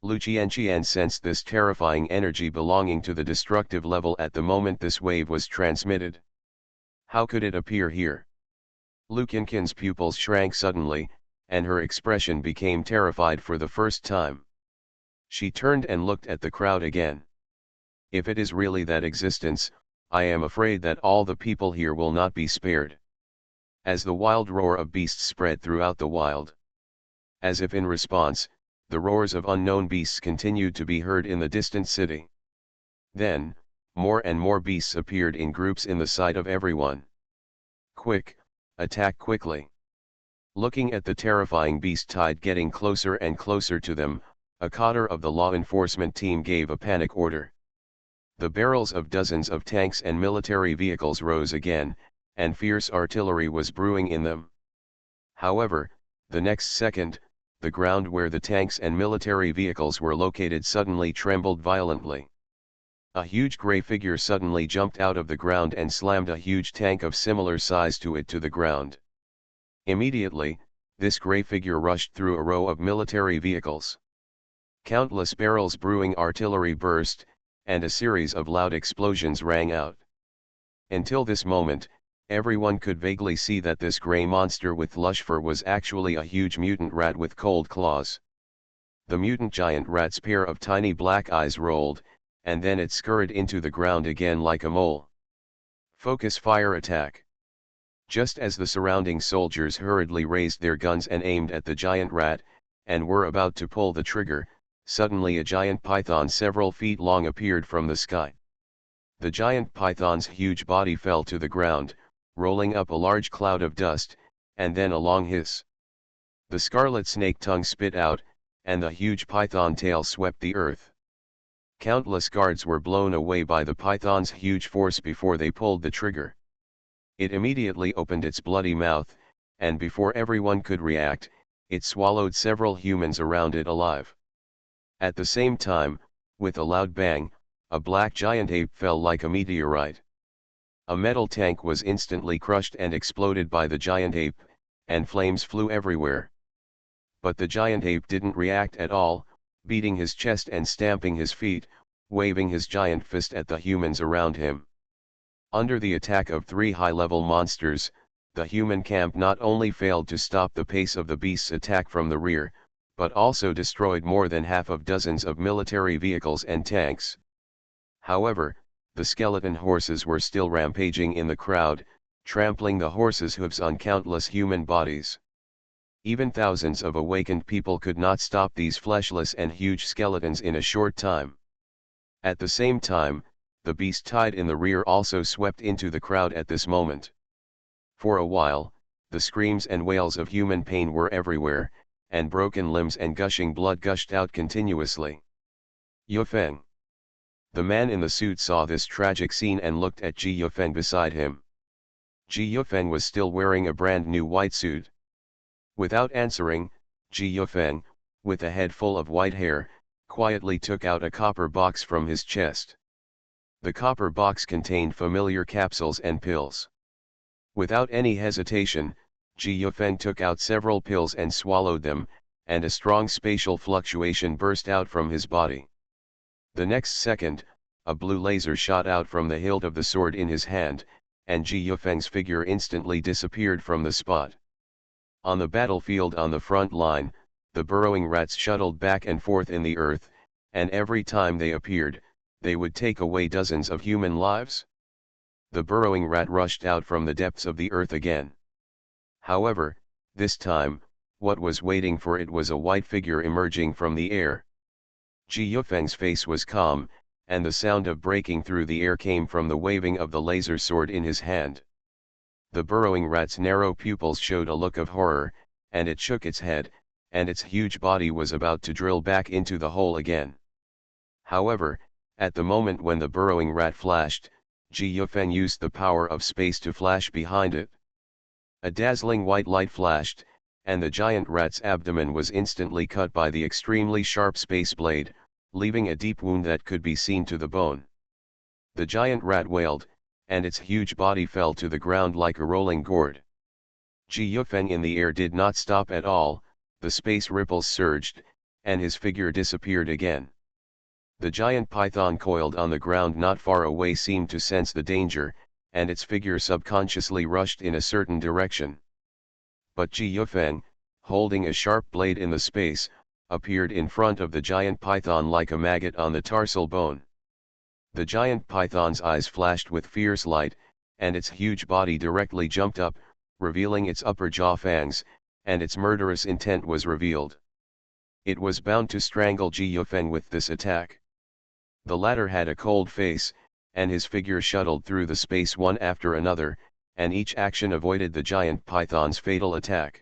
Lu Qianqian sensed this terrifying energy belonging to the destructive level at the moment this wave was transmitted. How could it appear here? Lu Qinqin's pupils shrank suddenly, and her expression became terrified for the first time. She turned and looked at the crowd again. If it is really that existence, I am afraid that all the people here will not be spared. As the wild roar of beasts spread throughout the wild. As if in response, the roars of unknown beasts continued to be heard in the distant city. Then, more and more beasts appeared in groups in the sight of everyone. Quick, attack quickly. Looking at the terrifying beast tide getting closer and closer to them, a cadre of the law enforcement team gave a panic order. The barrels of dozens of tanks and military vehicles rose again, and fierce artillery was brewing in them. However, the next second, the ground where the tanks and military vehicles were located suddenly trembled violently. A huge gray figure suddenly jumped out of the ground and slammed a huge tank of similar size to it to the ground. Immediately, this gray figure rushed through a row of military vehicles. Countless barrels brewing artillery burst, and a series of loud explosions rang out. Until this moment, everyone could vaguely see that this gray monster with lush fur was actually a huge mutant rat with cold claws. The mutant giant rat's pair of tiny black eyes rolled, and then it scurried into the ground again like a mole. Focus fire attack. Just as the surrounding soldiers hurriedly raised their guns and aimed at the giant rat, and were about to pull the trigger, suddenly a giant python several feet long appeared from the sky. The giant python's huge body fell to the ground, rolling up a large cloud of dust, and then a long hiss. The scarlet snake tongue spit out, and the huge python tail swept the earth. Countless guards were blown away by the python's huge force before they pulled the trigger. It immediately opened its bloody mouth, and before everyone could react, it swallowed several humans around it alive. At the same time, with a loud bang, a black giant ape fell like a meteorite. A metal tank was instantly crushed and exploded by the giant ape, and flames flew everywhere. But the giant ape didn't react at all, beating his chest and stamping his feet, waving his giant fist at the humans around him. Under the attack of three high-level monsters, the human camp not only failed to stop the pace of the beast's attack from the rear, but also destroyed more than half of dozens of military vehicles and tanks. However, the skeleton horses were still rampaging in the crowd, trampling the horses' hooves on countless human bodies. Even thousands of awakened people could not stop these fleshless and huge skeletons in a short time. At the same time, the beast tide in the rear also swept into the crowd at this moment. For a while, the screams and wails of human pain were everywhere, and broken limbs and gushing blood gushed out continuously. Yufeng. The man in the suit saw this tragic scene and looked at Ji Yufeng beside him. Ji Yufeng was still wearing a brand new white suit. Without answering, Ji Yufeng, with a head full of white hair, quietly took out a copper box from his chest. The copper box contained familiar capsules and pills. Without any hesitation, Ji Yufeng took out several pills and swallowed them, and a strong spatial fluctuation burst out from his body. The next second, a blue laser shot out from the hilt of the sword in his hand, and Ji Yufeng's figure instantly disappeared from the spot. On the battlefield on the front line, the burrowing rats shuttled back and forth in the earth, and every time they appeared, they would take away dozens of human lives. The burrowing rat rushed out from the depths of the earth again. However, this time, what was waiting for it was a white figure emerging from the air. Ji Yufeng's face was calm, and the sound of breaking through the air came from the waving of the laser sword in his hand. The burrowing rat's narrow pupils showed a look of horror, and it shook its head, and its huge body was about to drill back into the hole again. However, at the moment when the burrowing rat flashed, Ji Yufeng used the power of space to flash behind it. A dazzling white light flashed, and the giant rat's abdomen was instantly cut by the extremely sharp space blade, leaving a deep wound that could be seen to the bone. The giant rat wailed, and its huge body fell to the ground like a rolling gourd. Ji Yufeng in the air did not stop at all, the space ripples surged, and his figure disappeared again. The giant python coiled on the ground not far away seemed to sense the danger, and its figure subconsciously rushed in a certain direction. But Ji Yufeng, holding a sharp blade in the space, appeared in front of the giant python like a maggot on the tarsal bone. The giant python's eyes flashed with fierce light, and its huge body directly jumped up, revealing its upper jaw fangs, and its murderous intent was revealed. It was bound to strangle Ji Yufeng with this attack. The latter had a cold face, and his figure shuttled through the space one after another, and each action avoided the giant python's fatal attack.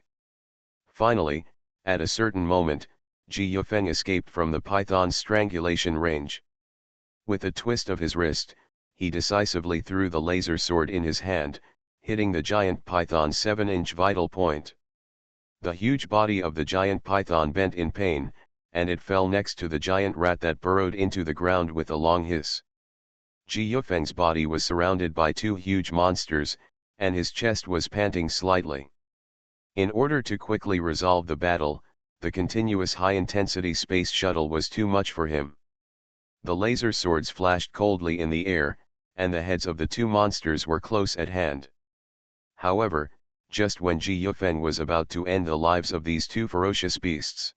Finally, at a certain moment, Ji Yufeng escaped from the python's strangulation range. With a twist of his wrist, he decisively threw the laser sword in his hand, hitting the giant python's 7-inch vital point. The huge body of the giant python bent in pain, and it fell next to the giant rat that burrowed into the ground with a long hiss. Ji Yufeng's body was surrounded by two huge monsters, and his chest was panting slightly. In order to quickly resolve the battle, the continuous high-intensity space shuttle was too much for him. The laser swords flashed coldly in the air, and the heads of the two monsters were close at hand. However, just when Ji Yufeng was about to end the lives of these two ferocious beasts.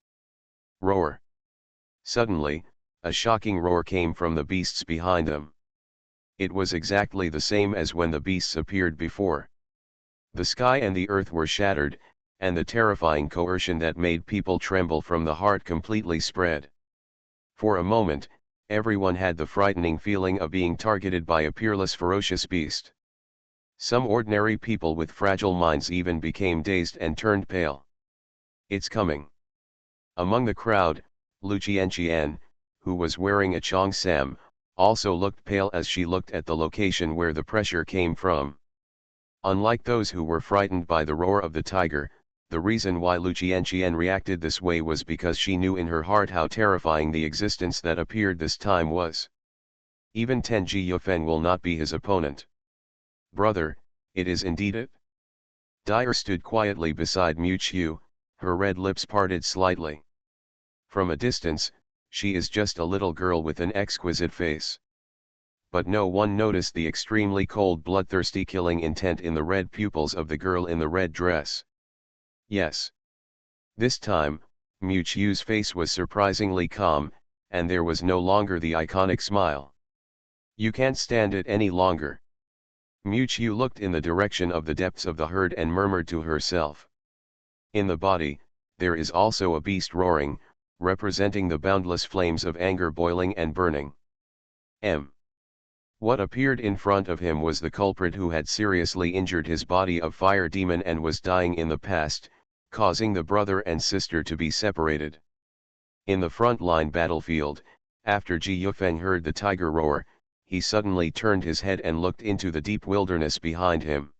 Roar! Suddenly, a shocking roar came from the beasts behind them. It was exactly the same as when the beasts appeared before. The sky and the earth were shattered, and the terrifying coercion that made people tremble from the heart completely spread. For a moment, everyone had the frightening feeling of being targeted by a peerless ferocious beast. Some ordinary people with fragile minds even became dazed and turned pale. It's coming. Among the crowd, Lu Qianqian, who was wearing a cheongsam, also looked pale as she looked at the location where the pressure came from. Unlike those who were frightened by the roar of the tiger, the reason why Lu Qianqian reacted this way was because she knew in her heart how terrifying the existence that appeared this time was. Even Ji Yufeng will not be his opponent. Brother, it is indeed it? Dyer stood quietly beside Mu Qiu, her red lips parted slightly. From a distance, she is just a little girl with an exquisite face. But no one noticed the extremely cold bloodthirsty killing intent in the red pupils of the girl in the red dress. Yes. This time, Mu Qiu's face was surprisingly calm, and there was no longer the iconic smile. You can't stand it any longer. Mu Qiu looked in the direction of the depths of the herd and murmured to herself. In the body, there is also a beast roaring, representing the boundless flames of anger boiling and burning. What appeared in front of him was the culprit who had seriously injured his body of fire demon and was dying in the past, causing the brother and sister to be separated. In the front-line battlefield, after Ji Yufeng heard the tiger roar, he suddenly turned his head and looked into the deep wilderness behind him.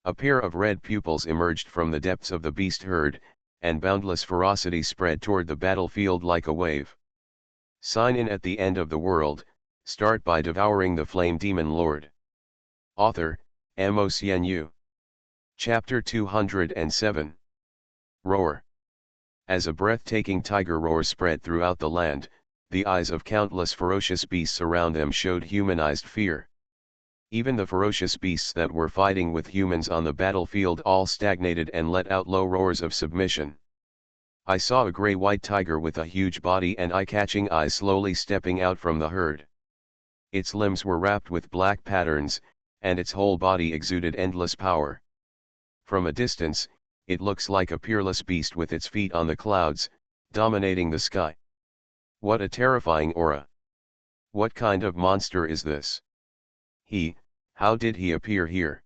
A pair of red pupils emerged from the depths of the beast herd, and boundless ferocity spread toward the battlefield like a wave. Sign in at the end of the world, start by devouring the flame demon lord. Author, Mo Xianyu. Chapter 207. Roar. As a breathtaking tiger roar spread throughout the land, the eyes of countless ferocious beasts around them showed humanized fear. Even the ferocious beasts that were fighting with humans on the battlefield all stagnated and let out low roars of submission. I saw a gray-white tiger with a huge body and eye-catching eyes slowly stepping out from the herd. Its limbs were wrapped with black patterns, and its whole body exuded endless power. From a distance, it looks like a peerless beast with its feet on the clouds, dominating the sky. What a terrifying aura! What kind of monster is this? How did he appear here?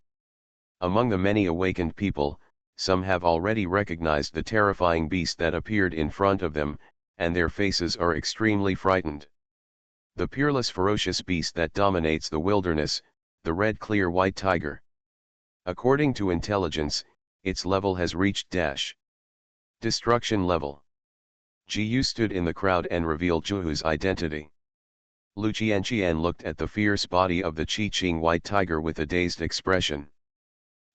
Among the many awakened people, some have already recognized the terrifying beast that appeared in front of them, and their faces are extremely frightened. The peerless ferocious beast that dominates the wilderness, the red clear white tiger. According to intelligence, its level has reached destruction level. Ji Yu stood in the crowd and revealed Zhuhu's identity. Lu Qianqian looked at the fierce body of the Qi-Qing white tiger with a dazed expression.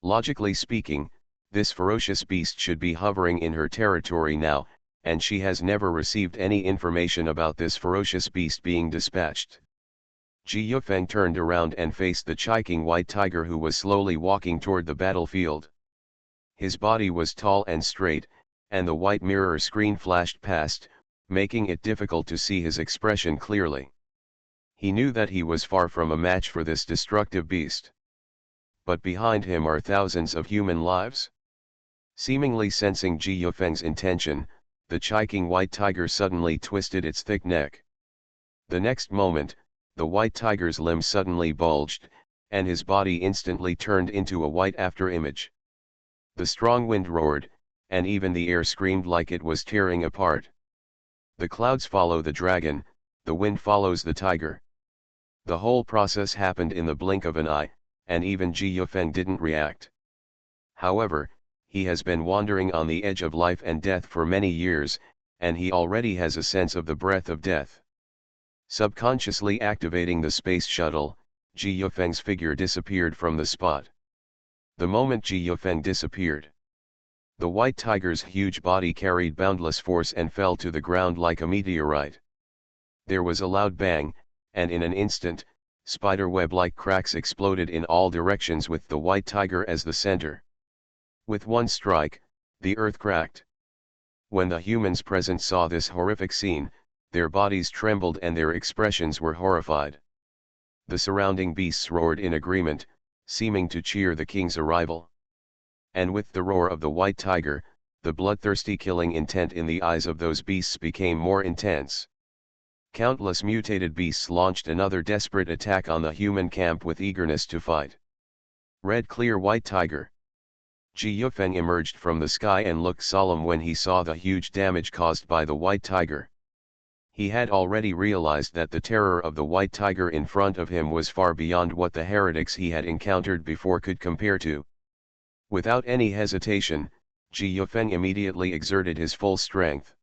Logically speaking, this ferocious beast should be hovering in her territory now, and she has never received any information about this ferocious beast being dispatched. Ji Yufeng turned around and faced the Qi-Qing white tiger who was slowly walking toward the battlefield. His body was tall and straight, and the white mirror screen flashed past, making it difficult to see his expression clearly. He knew that he was far from a match for this destructive beast. But behind him are thousands of human lives. Seemingly sensing Ji Yufeng's intention, the Qi-Qing white tiger suddenly twisted its thick neck. The next moment, the white tiger's limbs suddenly bulged, and his body instantly turned into a white afterimage. The strong wind roared, and even the air screamed like it was tearing apart. The clouds follow the dragon, the wind follows the tiger. The whole process happened in the blink of an eye, and even Ji Yufeng didn't react. However, he has been wandering on the edge of life and death for many years, and he already has a sense of the breath of death. Subconsciously activating the space shuttle, Ji Yufeng's figure disappeared from the spot. The moment Ji Yufeng disappeared, the white tiger's huge body carried boundless force and fell to the ground like a meteorite. There was a loud bang, and in an instant, spiderweb-like cracks exploded in all directions with the white tiger as the center. With one strike, the earth cracked. When the humans present saw this horrific scene, their bodies trembled and their expressions were horrified. The surrounding beasts roared in agreement, seeming to cheer the king's arrival. And with the roar of the white tiger, the bloodthirsty killing intent in the eyes of those beasts became more intense. Countless mutated beasts launched another desperate attack on the human camp with eagerness to fight. Red clear white tiger. Ji Yufeng emerged from the sky and looked solemn when he saw the huge damage caused by the white tiger. He had already realized that the terror of the white tiger in front of him was far beyond what the heretics he had encountered before could compare to. Without any hesitation, Ji Yufeng immediately exerted his full strength.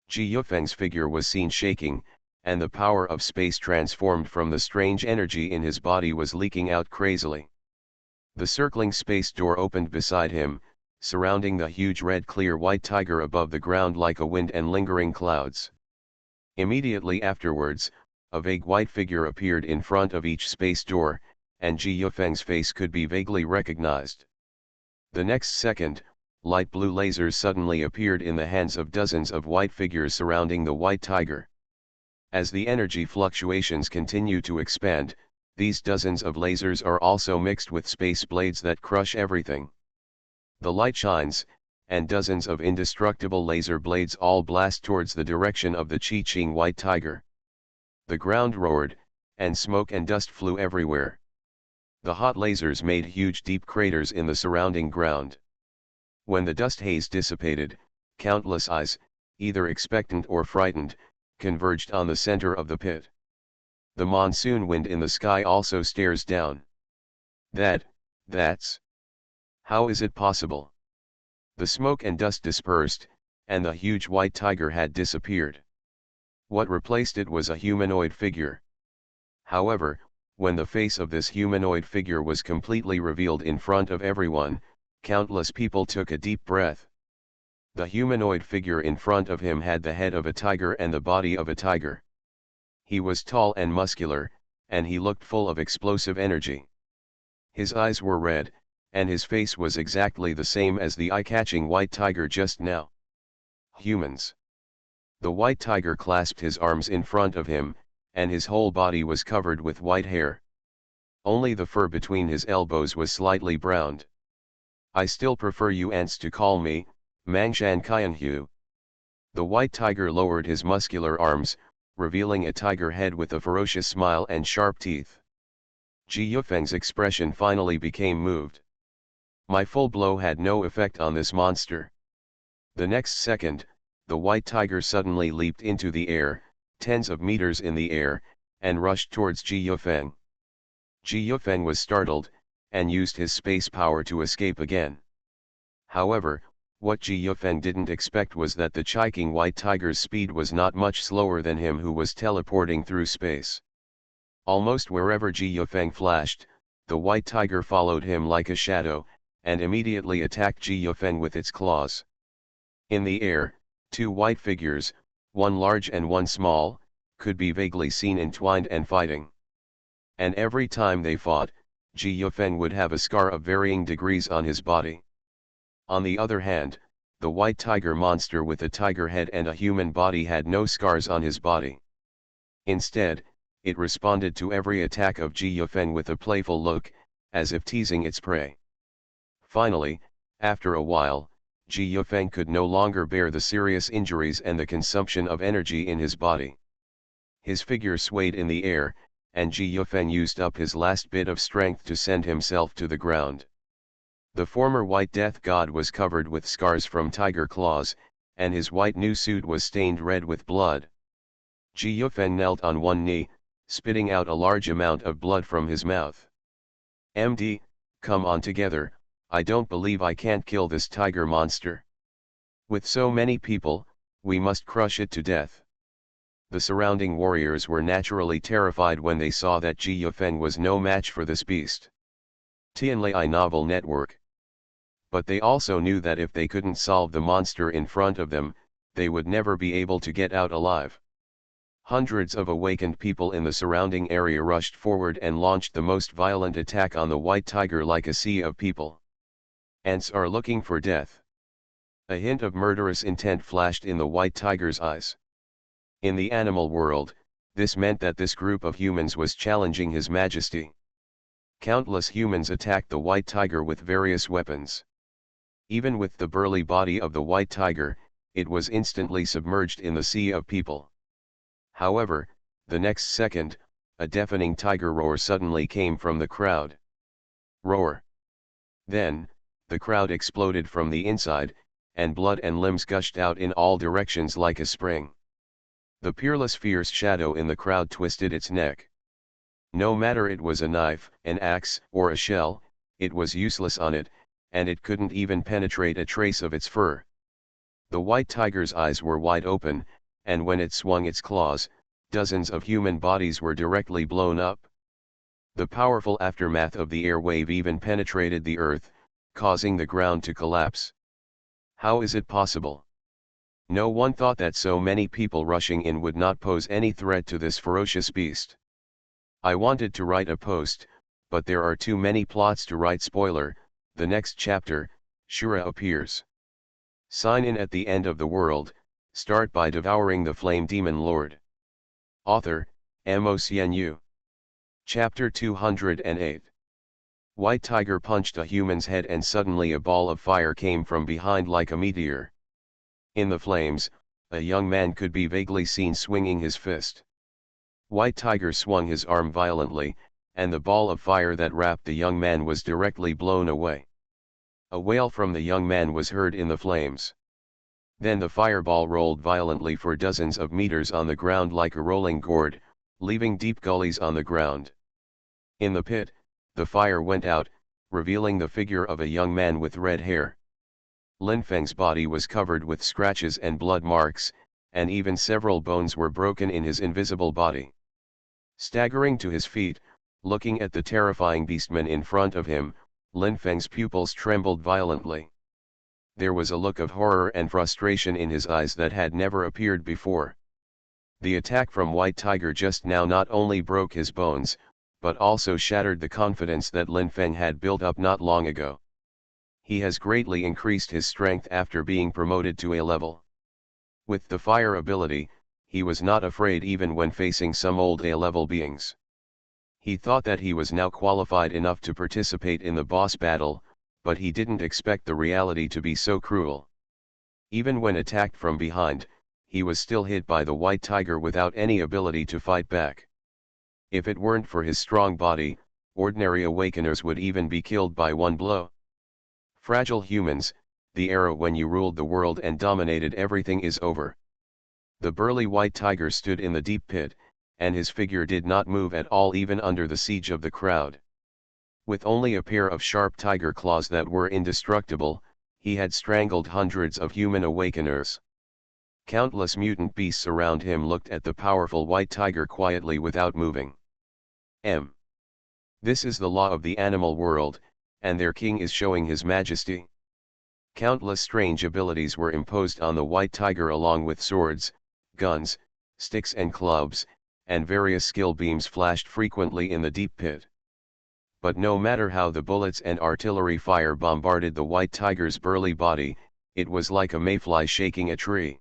Ji Yufeng's figure was seen shaking, and the power of space transformed from the strange energy in his body was leaking out crazily. The circling space door opened beside him, surrounding the huge red clear white tiger above the ground like a wind and lingering clouds. Immediately afterwards, a vague white figure appeared in front of each space door, and Ji Yufeng's face could be vaguely recognized. The next second, light blue lasers suddenly appeared in the hands of dozens of white figures surrounding the white tiger. As the energy fluctuations continue to expand, these dozens of lasers are also mixed with space blades that crush everything. The light shines, and dozens of indestructible laser blades all blast towards the direction of the Qi-Qing white tiger. The ground roared, and smoke and dust flew everywhere. The hot lasers made huge deep craters in the surrounding ground. When the dust haze dissipated, countless eyes, either expectant or frightened, converged on the center of the pit. The monsoon wind in the sky also stares down. That's... How is it possible? The smoke and dust dispersed, and the huge white tiger had disappeared. What replaced it was a humanoid figure. However, when the face of this humanoid figure was completely revealed in front of everyone, countless people took a deep breath. The humanoid figure in front of him had the head of a tiger and the body of a tiger. He was tall and muscular, and he looked full of explosive energy. His eyes were red, and his face was exactly the same as the eye-catching white tiger just now. Humans. The white tiger clasped his arms in front of him, and his whole body was covered with white hair. Only the fur between his elbows was slightly browned. I still prefer you ants to call me, Mangshan Qianhu. The white tiger lowered his muscular arms, revealing a tiger head with a ferocious smile and sharp teeth. Ji Yufeng's expression finally became moved. My full blow had no effect on this monster. The next second, the white tiger suddenly leaped into the air, tens of meters in the air, and rushed towards Ji Yufeng. Ji Yufeng was startled, and used his space power to escape again. However, what Ji Yufeng didn't expect was that the chiking white tiger's speed was not much slower than him who was teleporting through space. Almost wherever Ji Yufeng flashed, the white tiger followed him like a shadow, and immediately attacked Ji Yufeng with its claws. In the air, two white figures, one large and one small, could be vaguely seen entwined and fighting. And every time they fought, Ji Yufeng would have a scar of varying degrees on his body. On the other hand, the white tiger monster with a tiger head and a human body had no scars on his body. Instead, it responded to every attack of Ji Yufeng with a playful look, as if teasing its prey. Finally, after a while, Ji Yufeng could no longer bear the serious injuries and the consumption of energy in his body. His figure swayed in the air, and Ji Yufeng used up his last bit of strength to send himself to the ground. The former white death god was covered with scars from tiger claws, and his white new suit was stained red with blood. Ji Yufeng knelt on one knee, spitting out a large amount of blood from his mouth. "MD, come on together, I don't believe I can't kill this tiger monster. With so many people, we must crush it to death." The surrounding warriors were naturally terrified when they saw that Ji Yufeng was no match for this beast. Tianlai Novel Network. But they also knew that if they couldn't solve the monster in front of them, they would never be able to get out alive. Hundreds of awakened people in the surrounding area rushed forward and launched the most violent attack on the white tiger like a sea of people. Ants are looking for death. A hint of murderous intent flashed in the white tiger's eyes. In the animal world, this meant that this group of humans was challenging His Majesty. Countless humans attacked the white tiger with various weapons. Even with the burly body of the white tiger, it was instantly submerged in the sea of people. However, the next second, a deafening tiger roar suddenly came from the crowd. Roar. Then, the crowd exploded from the inside, and blood and limbs gushed out in all directions like a spring. The peerless fierce shadow in the crowd twisted its neck. No matter it was a knife, an axe, or a shell, it was useless on it, and it couldn't even penetrate a trace of its fur. The white tiger's eyes were wide open, and when it swung its claws, dozens of human bodies were directly blown up. The powerful aftermath of the air wave even penetrated the earth, causing the ground to collapse. How is it possible? No one thought that so many people rushing in would not pose any threat to this ferocious beast. I wanted to write a post, but there are too many plots to write. Spoiler, the next chapter, Shura appears. Sign in at the end of the world, start by devouring the flame demon lord. Author, MOCNU. Chapter 208. White tiger punched a human's head and suddenly a ball of fire came from behind like a meteor. In the flames, a young man could be vaguely seen swinging his fist. White Tiger swung his arm violently, and the ball of fire that wrapped the young man was directly blown away. A wail from the young man was heard in the flames. Then the fireball rolled violently for dozens of meters on the ground like a rolling gourd, leaving deep gullies on the ground. In the pit, the fire went out, revealing the figure of a young man with red hair. Lin Feng's body was covered with scratches and blood marks, and even several bones were broken in his invisible body. Staggering to his feet, looking at the terrifying beastman in front of him, Lin Feng's pupils trembled violently. There was a look of horror and frustration in his eyes that had never appeared before. The attack from White Tiger just now not only broke his bones, but also shattered the confidence that Lin Feng had built up not long ago. He has greatly increased his strength after being promoted to A level. With the fire ability, he was not afraid even when facing some old A-level beings. He thought that he was now qualified enough to participate in the boss battle, but he didn't expect the reality to be so cruel. Even when attacked from behind, he was still hit by the White Tiger without any ability to fight back. If it weren't for his strong body, ordinary awakeners would even be killed by one blow. Fragile humans, the era when you ruled the world and dominated everything is over. The burly White Tiger stood in the deep pit, and his figure did not move at all even under the siege of the crowd. With only a pair of sharp tiger claws that were indestructible, he had strangled hundreds of human awakeners. Countless mutant beasts around him looked at the powerful White Tiger quietly without moving. This is the law of the animal world, and their king is showing his majesty. Countless strange abilities were imposed on the White Tiger along with swords, guns, sticks and clubs, and various skill beams flashed frequently in the deep pit. But no matter how the bullets and artillery fire bombarded the White Tiger's burly body, it was like a mayfly shaking a tree.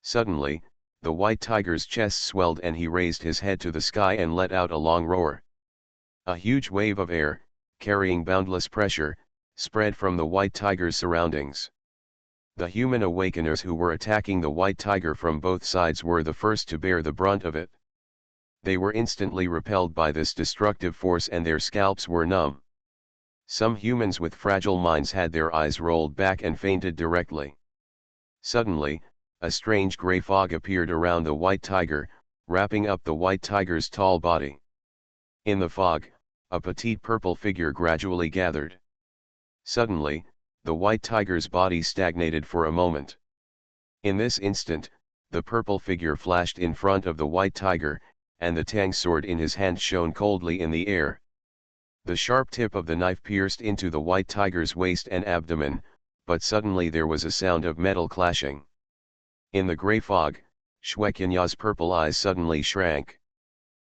Suddenly, the White Tiger's chest swelled and he raised his head to the sky and let out a long roar. A huge wave of air, carrying boundless pressure, spread from the White Tiger's surroundings. The human awakeners who were attacking the White Tiger from both sides were the first to bear the brunt of it. They were instantly repelled by this destructive force and their scalps were numb. Some humans with fragile minds had their eyes rolled back and fainted directly. Suddenly, a strange gray fog appeared around the White Tiger, wrapping up the White Tiger's tall body. In the fog, a petite purple figure gradually gathered. Suddenly, the White Tiger's body stagnated for a moment. In this instant, the purple figure flashed in front of the White Tiger, and the tang sword in his hand shone coldly in the air. The sharp tip of the knife pierced into the White Tiger's waist and abdomen, but suddenly there was a sound of metal clashing. In the gray fog, Shueqinya's purple eyes suddenly shrank.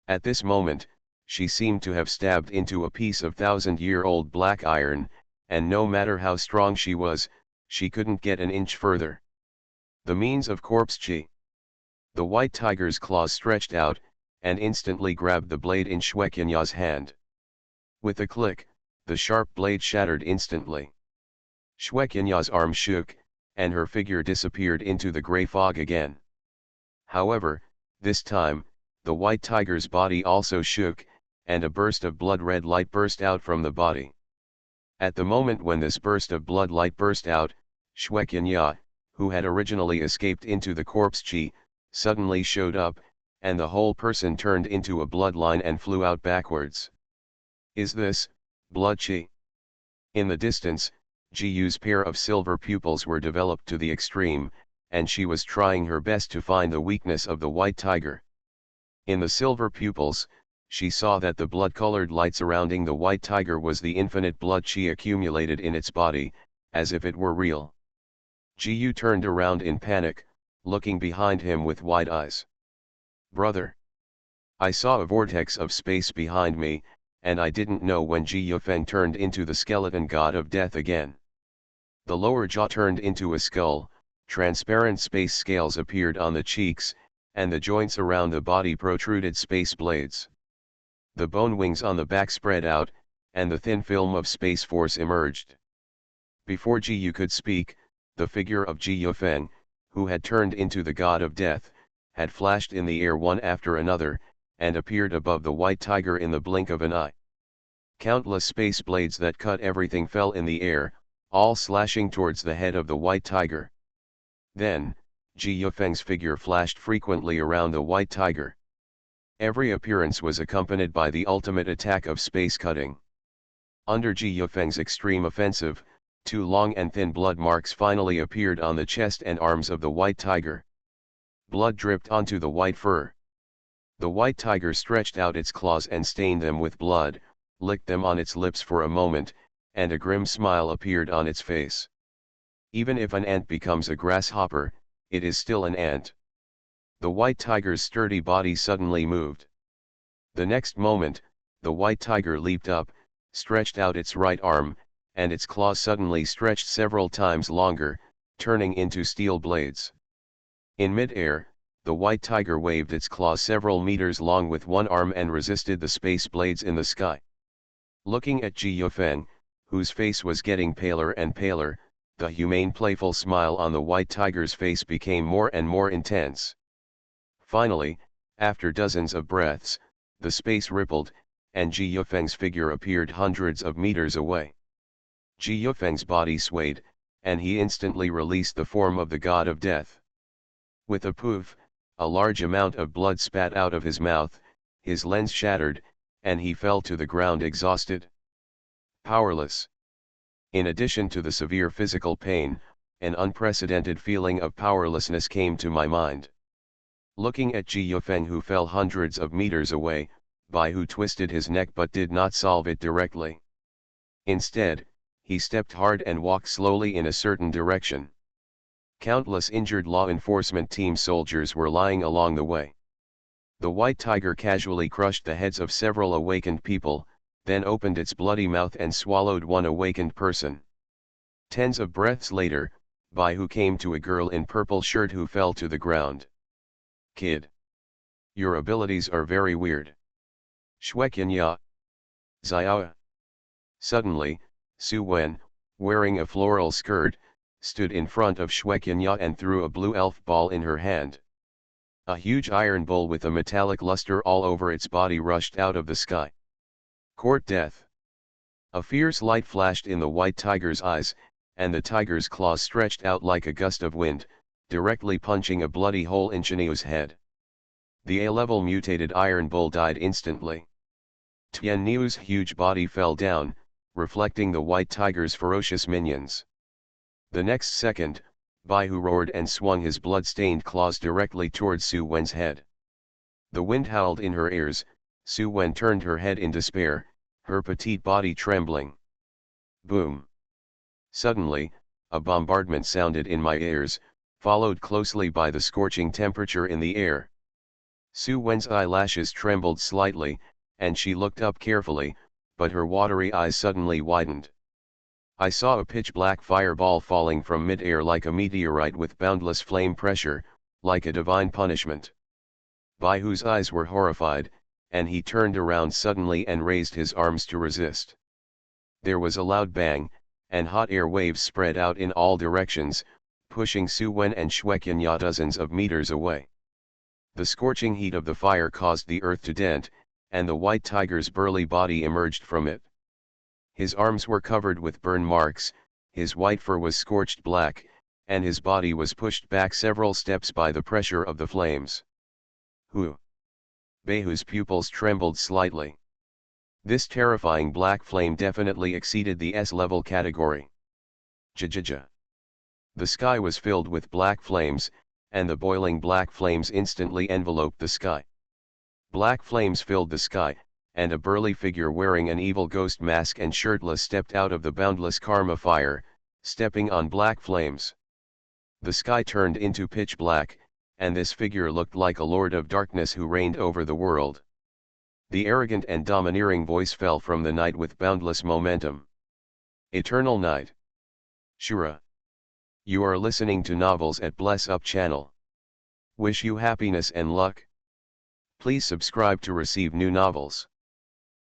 At this moment, she seemed to have stabbed into a piece of thousand-year-old black iron, and no matter how strong she was, she couldn't get an inch further. The means of corpse chi. The White Tiger's claws stretched out, and instantly grabbed the blade in Shueqinya's hand. With a click, the sharp blade shattered instantly. Shueqinya's arm shook, and her figure disappeared into the gray fog again. However, this time, the White Tiger's body also shook, and a burst of blood-red light burst out from the body. At the moment when this burst of blood light burst out, Shueqinya, who had originally escaped into the corpse chi, suddenly showed up, and the whole person turned into a bloodline and flew out backwards. Is this blood chi? In the distance, Jiyu's pair of silver pupils were developed to the extreme, and she was trying her best to find the weakness of the White Tiger. In the silver pupils, she saw that the blood-colored light surrounding the White Tiger was the infinite blood chi accumulated in its body, as if it were real. Jiyu turned around in panic, looking behind him with wide eyes. Brother! I saw a vortex of space behind me, and I didn't know when Ji Yufeng turned into the skeleton god of death again. The lower jaw turned into a skull, transparent space scales appeared on the cheeks, and the joints around the body protruded space blades. The bone wings on the back spread out, and the thin film of space force emerged. Before Ji Yu could speak, the figure of Ji Yufeng, who had turned into the god of death, had flashed in the air one after another, and appeared above the white tiger in the blink of an eye. Countless space blades that cut everything fell in the air, all slashing towards the head of the white tiger. Then, Ji Yufeng's figure flashed frequently around the white tiger. Every appearance was accompanied by the ultimate attack of space cutting. Under Ji Yufeng's extreme offensive, 2 long and thin blood marks finally appeared on the chest and arms of the white tiger. Blood dripped onto the white fur. The white tiger stretched out its claws and stained them with blood, licked them on its lips for a moment, and a grim smile appeared on its face. Even if an ant becomes a grasshopper, it is still an ant. The white tiger's sturdy body suddenly moved. The next moment, the white tiger leaped up, stretched out its right arm, and its claws suddenly stretched several times longer, turning into steel blades. In mid-air, the white tiger waved its claws several meters long with one arm and resisted the space blades in the sky. Looking at Ji Yufeng, whose face was getting paler and paler, the humane playful smile on the white tiger's face became more and more intense. Finally, after dozens of breaths, the space rippled, and Ji Yufeng's figure appeared hundreds of meters away. Ji Yufeng's body swayed, and he instantly released the form of the god of death. With a poof, a large amount of blood spat out of his mouth, his lens shattered, and he fell to the ground exhausted. Powerless. In addition to the severe physical pain, an unprecedented feeling of powerlessness came to my mind. Looking at Ji Yufeng, who fell hundreds of meters away, Bai Hu twisted his neck but did not solve it directly. Instead, he stepped hard and walked slowly in a certain direction. Countless injured law enforcement team soldiers were lying along the way. The white tiger casually crushed the heads of several awakened people, then opened its bloody mouth and swallowed one awakened person. Tens of breaths later, Bai Hu came to a girl in purple shirt who fell to the ground. "Kid. Your abilities are very weird. Shwekinya. Xiao." Suddenly, Su Wen, wearing a floral skirt, stood in front of Shwekinya and threw a blue elf ball in her hand. A huge iron bull with a metallic luster all over its body rushed out of the sky. Court death. A fierce light flashed in the white tiger's eyes, and the tiger's claws stretched out like a gust of wind, directly punching a bloody hole in Chenio's head. The A-level mutated iron bull died instantly. Tian Niu's huge body fell down, reflecting the white tiger's ferocious minions. The next second, Bai Hu roared and swung his blood-stained claws directly towards Su Wen's head. The wind howled in her ears. Su Wen turned her head in despair, her petite body trembling. Boom! Suddenly, a bombardment sounded in my ears, followed closely by the scorching temperature in the air. Su Wen's eyelashes trembled slightly, and she looked up carefully, but her watery eyes suddenly widened. I saw a pitch-black fireball falling from mid-air like a meteorite with boundless flame pressure, like a divine punishment. Bai Hu's eyes were horrified, and he turned around suddenly and raised his arms to resist. There was a loud bang, and hot air waves spread out in all directions, pushing Su Wen and Shwekinya dozens of meters away. The scorching heat of the fire caused the earth to dent, and the white tiger's burly body emerged from it. His arms were covered with burn marks, his white fur was scorched black, and his body was pushed back several steps by the pressure of the flames. Hu! Bai Hu's pupils trembled slightly. This terrifying black flame definitely exceeded the S-level category. Jajaja! The sky was filled with black flames, and the boiling black flames instantly enveloped the sky. Black flames filled the sky, and a burly figure wearing an evil ghost mask and shirtless stepped out of the boundless karma fire, stepping on black flames. The sky turned into pitch black, and this figure looked like a lord of darkness who reigned over the world. The arrogant and domineering voice fell from the night with boundless momentum. Eternal night. Shura. You are listening to novels at Bless Up channel. Wish you happiness and luck. Please subscribe to receive new novels.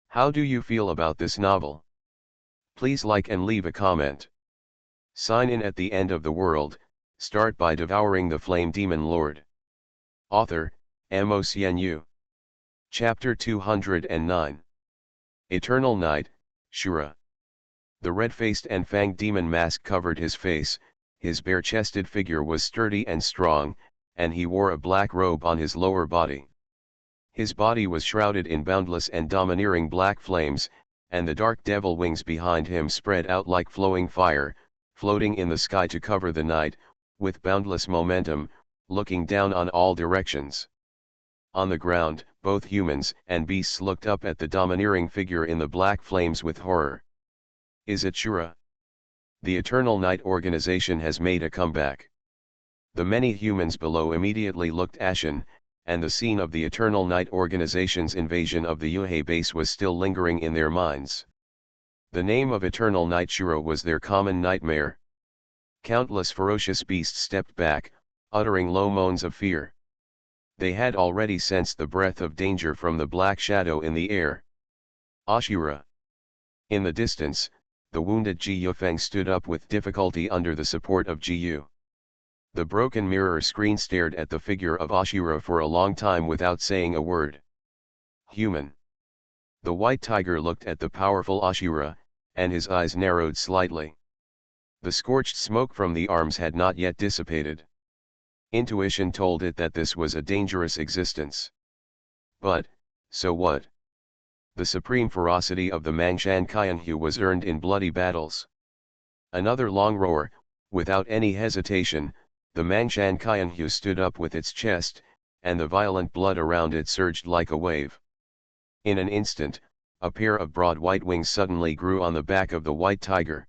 How do you feel about this novel? Please like and leave a comment. Sign in at the end of the world. Start by devouring the flame demon lord. Author, Mo Xianyu. Chapter 209. Eternal Night, Shura. The red-faced and fanged demon mask covered his face, his bare-chested figure was sturdy and strong, and he wore a black robe on his lower body. His body was shrouded in boundless and domineering black flames, and the dark devil wings behind him spread out like flowing fire, floating in the sky to cover the night, with boundless momentum, looking down on all directions. On the ground, both humans and beasts looked up at the domineering figure in the black flames with horror. Is it Shura? The Eternal Night organization has made a comeback. The many humans below immediately looked ashen, and the scene of the Eternal Night organization's invasion of the Yuhei base was still lingering in their minds. The name of Eternal Night Shura was their common nightmare. Countless ferocious beasts stepped back, uttering low moans of fear. They had already sensed the breath of danger from the black shadow in the air. Ashura. In the distance, the wounded Ji Yufeng stood up with difficulty under the support of Ji Yu. The broken mirror screen stared at the figure of Ashura for a long time without saying a word. Human. The white tiger looked at the powerful Ashura, and his eyes narrowed slightly. The scorched smoke from the arms had not yet dissipated. Intuition told it that this was a dangerous existence. But, so what? The supreme ferocity of the Mangshan Qianhu was earned in bloody battles. Another long roar, without any hesitation, the Mangshan Qianhu stood up with its chest, and the violent blood around it surged like a wave. In an instant, a pair of broad white wings suddenly grew on the back of the white tiger.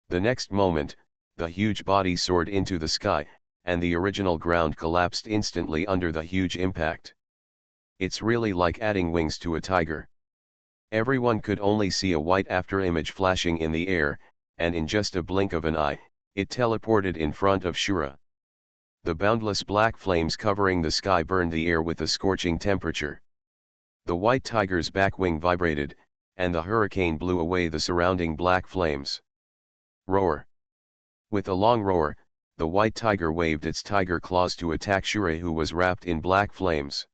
The next moment, the huge body soared into the sky, and the original ground collapsed instantly under the huge impact. It's really like adding wings to a tiger. Everyone could only see a white afterimage flashing in the air, and in just a blink of an eye, it teleported in front of Shura. The boundless black flames covering the sky burned the air with a scorching temperature. The white tiger's back wing vibrated, and the hurricane blew away the surrounding black flames. Roar. With a long roar, the white tiger waved its tiger claws to attack Shura, who was wrapped in black flames.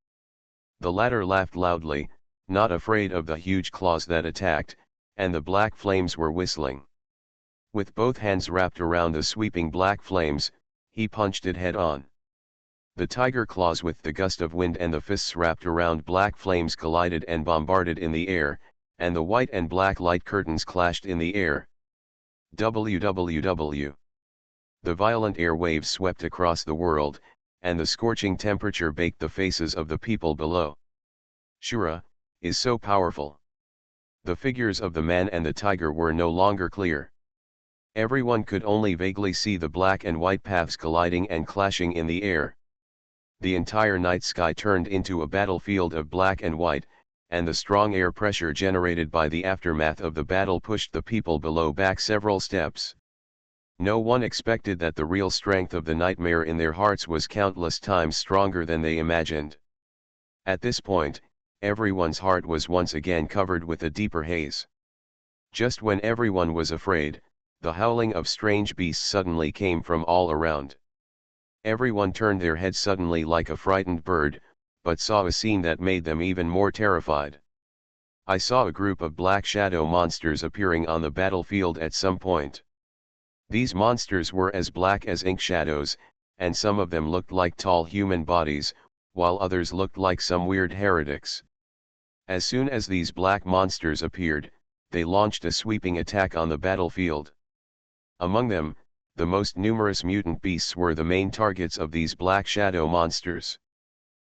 The latter laughed loudly, not afraid of the huge claws that attacked, and the black flames were whistling. With both hands wrapped around the sweeping black flames, he punched it head-on. The tiger claws with the gust of wind and the fists wrapped around black flames collided and bombarded in the air, and the white and black light curtains clashed in the air. WWW. The violent air waves swept across the world, and the scorching temperature baked the faces of the people below. Shura is so powerful. The figures of the man and the tiger were no longer clear. Everyone could only vaguely see the black and white paths colliding and clashing in the air. The entire night sky turned into a battlefield of black and white, and the strong air pressure generated by the aftermath of the battle pushed the people below back several steps. No one expected that the real strength of the nightmare in their hearts was countless times stronger than they imagined. At this point, everyone's heart was once again covered with a deeper haze. Just when everyone was afraid, the howling of strange beasts suddenly came from all around. Everyone turned their heads suddenly like a frightened bird, but saw a scene that made them even more terrified. I saw a group of black shadow monsters appearing on the battlefield at some point. These monsters were as black as ink shadows, and some of them looked like tall human bodies, while others looked like some weird heretics. As soon as these black monsters appeared, they launched a sweeping attack on the battlefield. Among them, the most numerous mutant beasts were the main targets of these black shadow monsters.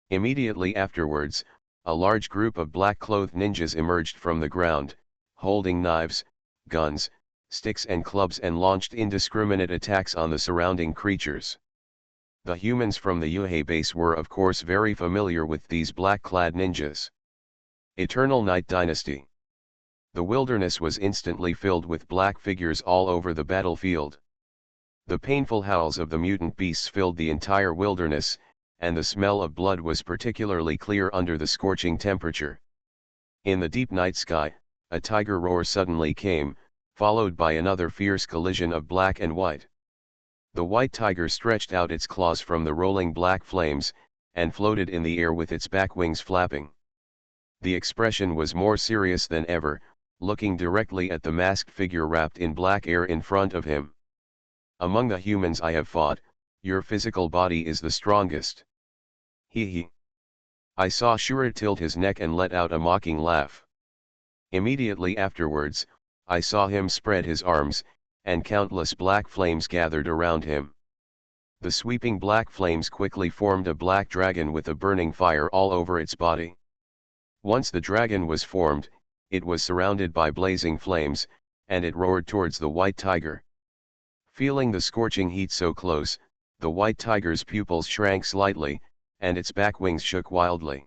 Immediately afterwards, a large group of black-clothed ninjas emerged from the ground, holding knives, guns, sticks and clubs, and launched indiscriminate attacks on the surrounding creatures. The humans from the Yuhei base were of course very familiar with these black-clad ninjas. Eternal Night Dynasty. The wilderness was instantly filled with black figures all over the battlefield. The painful howls of the mutant beasts filled the entire wilderness, and the smell of blood was particularly clear under the scorching temperature. In the deep night sky, a tiger roar suddenly came, followed by another fierce collision of black and white. The white tiger stretched out its claws from the rolling black flames, and floated in the air with its back wings flapping. The expression was more serious than ever, looking directly at the masked figure wrapped in black air in front of him. Among the humans I have fought, your physical body is the strongest. He. I saw Shura tilt his neck and let out a mocking laugh. Immediately afterwards, I saw him spread his arms, and countless black flames gathered around him. The sweeping black flames quickly formed a black dragon with a burning fire all over its body. Once the dragon was formed, it was surrounded by blazing flames, and it roared towards the white tiger. Feeling the scorching heat so close, the white tiger's pupils shrank slightly, and its back wings shook wildly.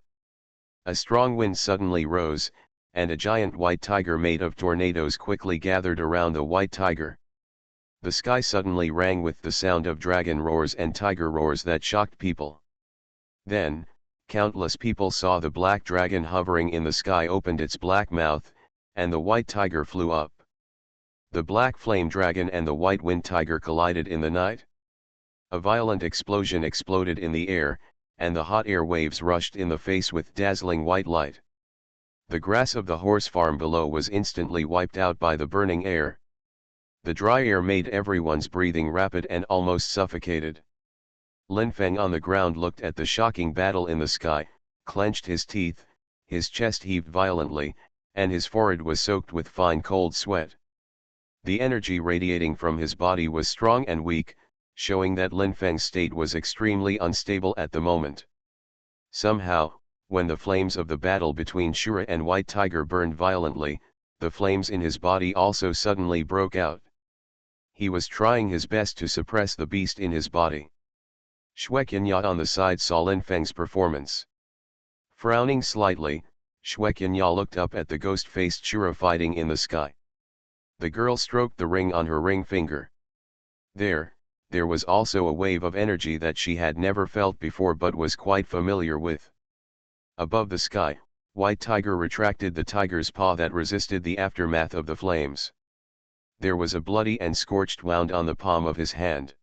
A strong wind suddenly rose, and a giant white tiger made of tornadoes quickly gathered around the white tiger. The sky suddenly rang with the sound of dragon roars and tiger roars that shocked people. Then, countless people saw the black dragon hovering in the sky opened its black mouth, and the white tiger flew up. The black flame dragon and the white wind tiger collided in the night. A violent explosion exploded in the air, and the hot air waves rushed in the face with dazzling white light. The grass of the horse farm below was instantly wiped out by the burning air. The dry air made everyone's breathing rapid and almost suffocated. Lin Feng on the ground looked at the shocking battle in the sky, clenched his teeth, his chest heaved violently, and his forehead was soaked with fine cold sweat. The energy radiating from his body was strong and weak, showing that Lin Feng's state was extremely unstable at the moment. Somehow, when the flames of the battle between Shura and White Tiger burned violently, the flames in his body also suddenly broke out. He was trying his best to suppress the beast in his body. Xue Qianya on the side saw Lin Feng's performance. Frowning slightly, Xue Qianya looked up at the ghost-faced Shura fighting in the sky. The girl stroked the ring on her ring finger. There was also a wave of energy that she had never felt before but was quite familiar with. Above the sky, White Tiger retracted the tiger's paw that resisted the aftermath of the flames. There was a bloody and scorched wound on the palm of his hand.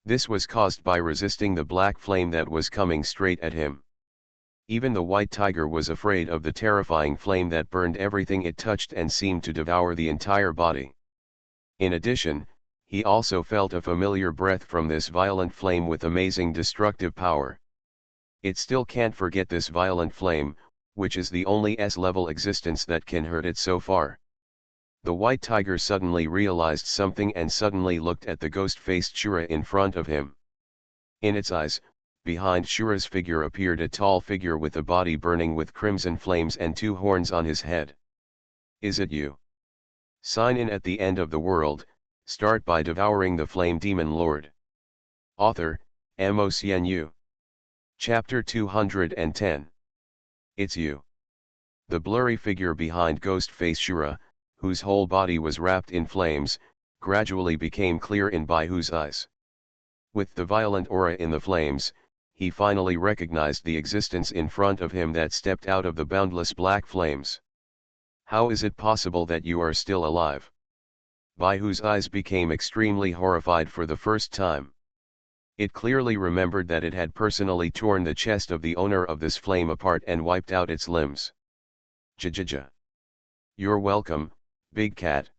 This was caused by resisting the black flame that was coming straight at him. Even the white tiger was afraid of the terrifying flame that burned everything it touched and seemed to devour the entire body. In addition, he also felt a familiar breath from this violent flame with amazing destructive power. It still can't forget this violent flame, which is the only S-level existence that can hurt it so far. The white tiger suddenly realized something and suddenly looked at the ghost-faced Shura in front of him. In its eyes, behind Shura's figure appeared a tall figure with a body burning with crimson flames and two horns on his head. Is it you? Sign in at the end of the world, start by devouring the flame demon lord. Author, MaleProtagonist. Chapter 210. It's you. The blurry figure behind ghost-face Shura, whose whole body was wrapped in flames, gradually became clear in Baihu's eyes. With the violent aura in the flames, he finally recognized the existence in front of him that stepped out of the boundless black flames. How is it possible that you are still alive? Baihu's eyes became extremely horrified for the first time. It clearly remembered that it had personally torn the chest of the owner of this flame apart and wiped out its limbs. Jajaja. You're welcome, big cat.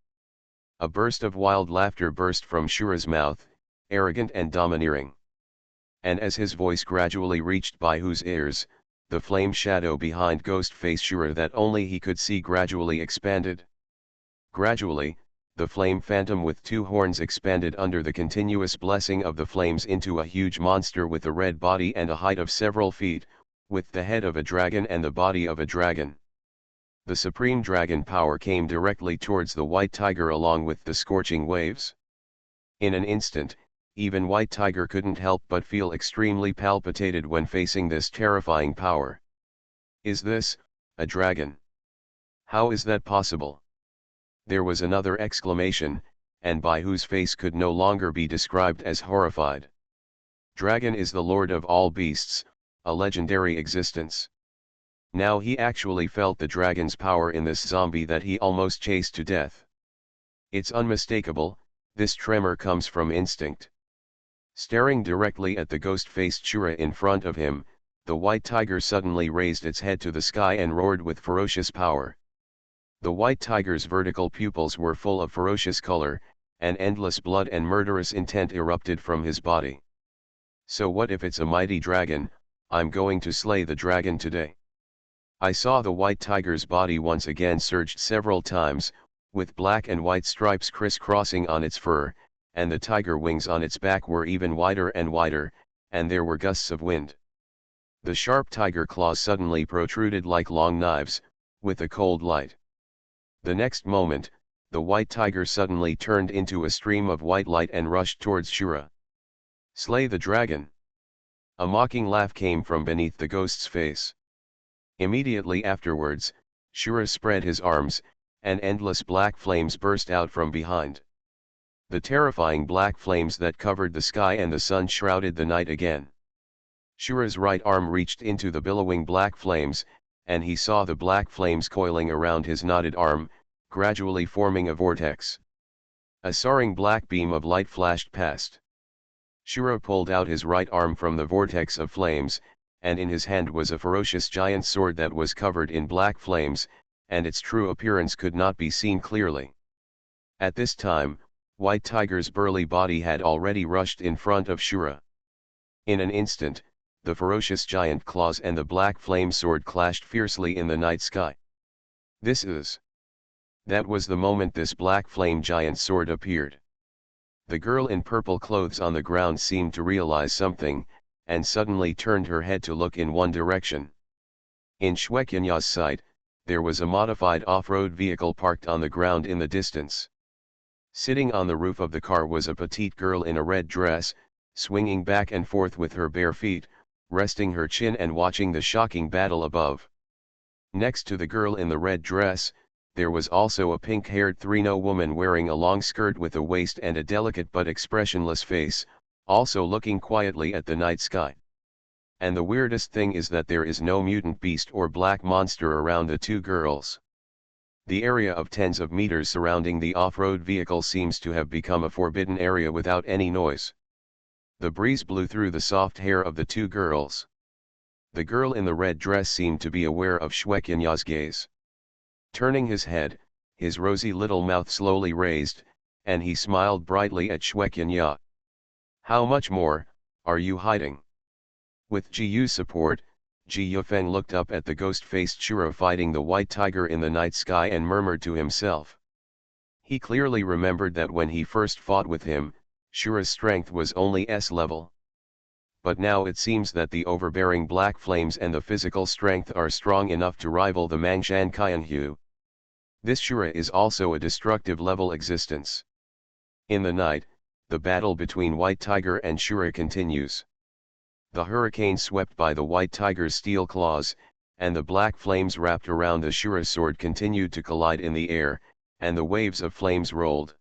A burst of wild laughter burst from Shura's mouth, arrogant and domineering. And as his voice gradually reached Baihu's ears, the flame shadow behind ghost-face Shura that only he could see gradually expanded. Gradually, the flame phantom with two horns expanded under the continuous blessing of the flames into a huge monster with a red body and a height of several feet, with the head of a dragon and the body of a dragon. The supreme dragon power came directly towards the white tiger along with the scorching waves. In an instant, even White Tiger couldn't help but feel extremely palpitated when facing this terrifying power. Is this a dragon? How is that possible? There was another exclamation, and Baihu's face could no longer be described as horrified. Dragon is the lord of all beasts, a legendary existence. Now he actually felt the dragon's power in this zombie that he almost chased to death. It's unmistakable, this tremor comes from instinct. Staring directly at the ghost-faced Shura in front of him, the white tiger suddenly raised its head to the sky and roared with ferocious power. The white tiger's vertical pupils were full of ferocious color, and endless blood and murderous intent erupted from his body. So what if it's a mighty dragon? I'm going to slay the dragon today. I saw the white tiger's body once again surged several times, with black and white stripes crisscrossing on its fur, and the tiger wings on its back were even wider and wider, and there were gusts of wind. The sharp tiger claws suddenly protruded like long knives, with a cold light. The next moment, the white tiger suddenly turned into a stream of white light and rushed towards Shura. Slay the dragon! A mocking laugh came from beneath the ghost's face. Immediately afterwards, Shura spread his arms, and endless black flames burst out from behind. The terrifying black flames that covered the sky and the sun shrouded the night again. Shura's right arm reached into the billowing black flames, and he saw the black flames coiling around his knotted arm, gradually forming a vortex. A soaring black beam of light flashed past. Shura pulled out his right arm from the vortex of flames, and in his hand was a ferocious giant sword that was covered in black flames, and its true appearance could not be seen clearly. At this time, White Tiger's burly body had already rushed in front of Shura. In an instant, the ferocious giant claws and the black flame sword clashed fiercely in the night sky. That was the moment this black flame giant sword appeared. The girl in purple clothes on the ground seemed to realize something, and suddenly turned her head to look in one direction. In Shwekinya's sight, there was a modified off-road vehicle parked on the ground in the distance. Sitting on the roof of the car was a petite girl in a red dress, swinging back and forth with her bare feet, resting her chin and watching the shocking battle above. Next to the girl in the red dress, there was also a pink-haired Thrino woman wearing a long skirt with a waist and a delicate but expressionless face, also looking quietly at the night sky. And the weirdest thing is that there is no mutant beast or black monster around the two girls. The area of tens of meters surrounding the off-road vehicle seems to have become a forbidden area without any noise. The breeze blew through the soft hair of the two girls. The girl in the red dress seemed to be aware of Shwekinya's gaze. Turning his head, his rosy little mouth slowly raised, and he smiled brightly at Shwekinya. "How much more are you hiding?" With Jiu's support, Ji Yufeng looked up at the ghost-faced Shura fighting the white tiger in the night sky and murmured to himself. He clearly remembered that when he first fought with him, Shura's strength was only S level. But now it seems that the overbearing black flames and the physical strength are strong enough to rival the Mangshan Qianhu. This Shura is also a destructive level existence. In the night, the battle between White Tiger and Shura continues. The hurricane swept by the White Tiger's steel claws, and the black flames wrapped around the Shura sword continued to collide in the air, and the waves of flames rolled.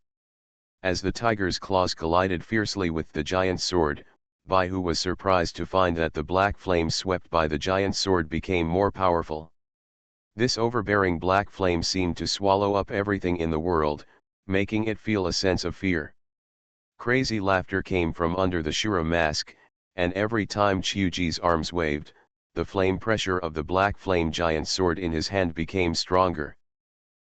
As the tiger's claws collided fiercely with the giant sword, Baihu was surprised to find that the black flame swept by the giant sword became more powerful. This overbearing black flame seemed to swallow up everything in the world, making it feel a sense of fear. Crazy laughter came from under the Shura mask, and every time Chuji's arms waved, the flame pressure of the black flame giant sword in his hand became stronger.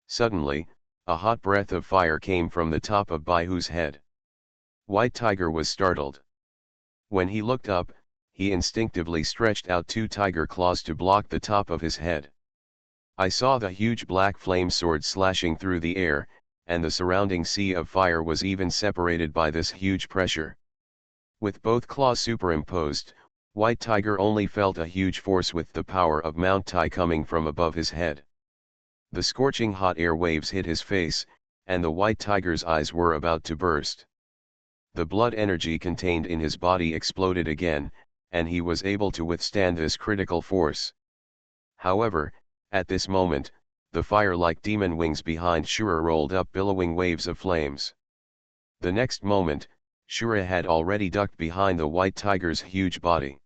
Suddenly, a hot breath of fire came from the top of Baihu's head. White Tiger was startled. When he looked up, he instinctively stretched out two tiger claws to block the top of his head. I saw the huge black flame sword slashing through the air, and the surrounding sea of fire was even separated by this huge pressure. With both claws superimposed, White Tiger only felt a huge force with the power of Mount Tai coming from above his head. The scorching hot air waves hit his face, and the White Tiger's eyes were about to burst. The blood energy contained in his body exploded again, and he was able to withstand this critical force. However, at this moment, the fire-like demon wings behind Shura rolled up billowing waves of flames. The next moment, Shura had already ducked behind the White Tiger's huge body.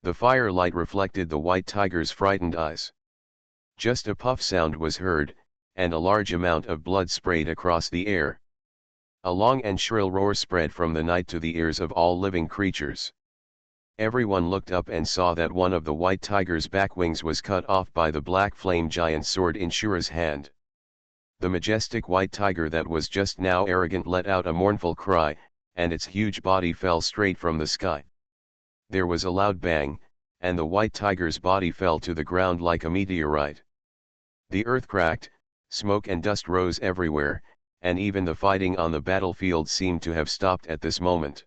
The firelight reflected the White Tiger's frightened eyes. Just a puff sound was heard, and a large amount of blood sprayed across the air. A long and shrill roar spread from the night to the ears of all living creatures. Everyone looked up and saw that one of the white tiger's back wings was cut off by the black flame giant sword in Shura's hand. The majestic white tiger that was just now arrogant let out a mournful cry, and its huge body fell straight from the sky. There was a loud bang, and the white tiger's body fell to the ground like a meteorite. The earth cracked, smoke and dust rose everywhere, and even the fighting on the battlefield seemed to have stopped at this moment.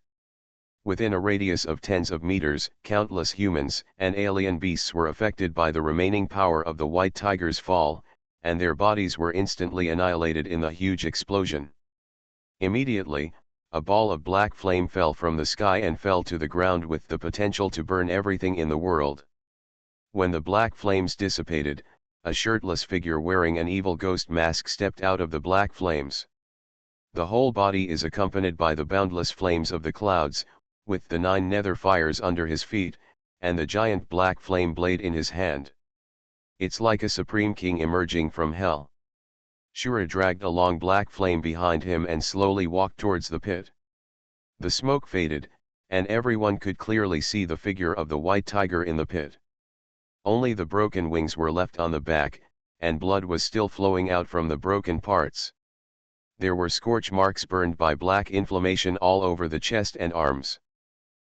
Within a radius of tens of meters, countless humans and alien beasts were affected by the remaining power of the white tiger's fall, and their bodies were instantly annihilated in the huge explosion. Immediately, a ball of black flame fell from the sky and fell to the ground with the potential to burn everything in the world. When the black flames dissipated, a shirtless figure wearing an evil ghost mask stepped out of the black flames. The whole body is accompanied by the boundless flames of the clouds, with the 9 nether fires under his feet, and the giant black flame blade in his hand. It's like a supreme king emerging from hell. Shura dragged a long black flame behind him and slowly walked towards the pit. The smoke faded, and everyone could clearly see the figure of the white tiger in the pit. Only the broken wings were left on the back, and blood was still flowing out from the broken parts. There were scorch marks burned by black inflammation all over the chest and arms.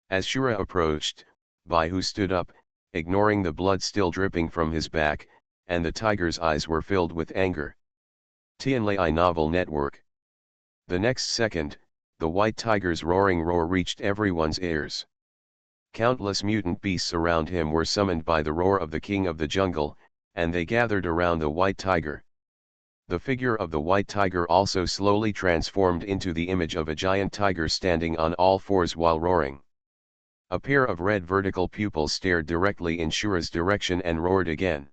As Shura approached, Baihu stood up, ignoring the blood still dripping from his back, and the tiger's eyes were filled with anger. Tianlai Novel Network. The next second, the white tiger's roaring roar reached everyone's ears. Countless mutant beasts around him were summoned by the roar of the king of the jungle, and they gathered around the white tiger. The figure of the white tiger also slowly transformed into the image of a giant tiger standing on all fours while roaring. A pair of red vertical pupils stared directly in Shura's direction and roared again.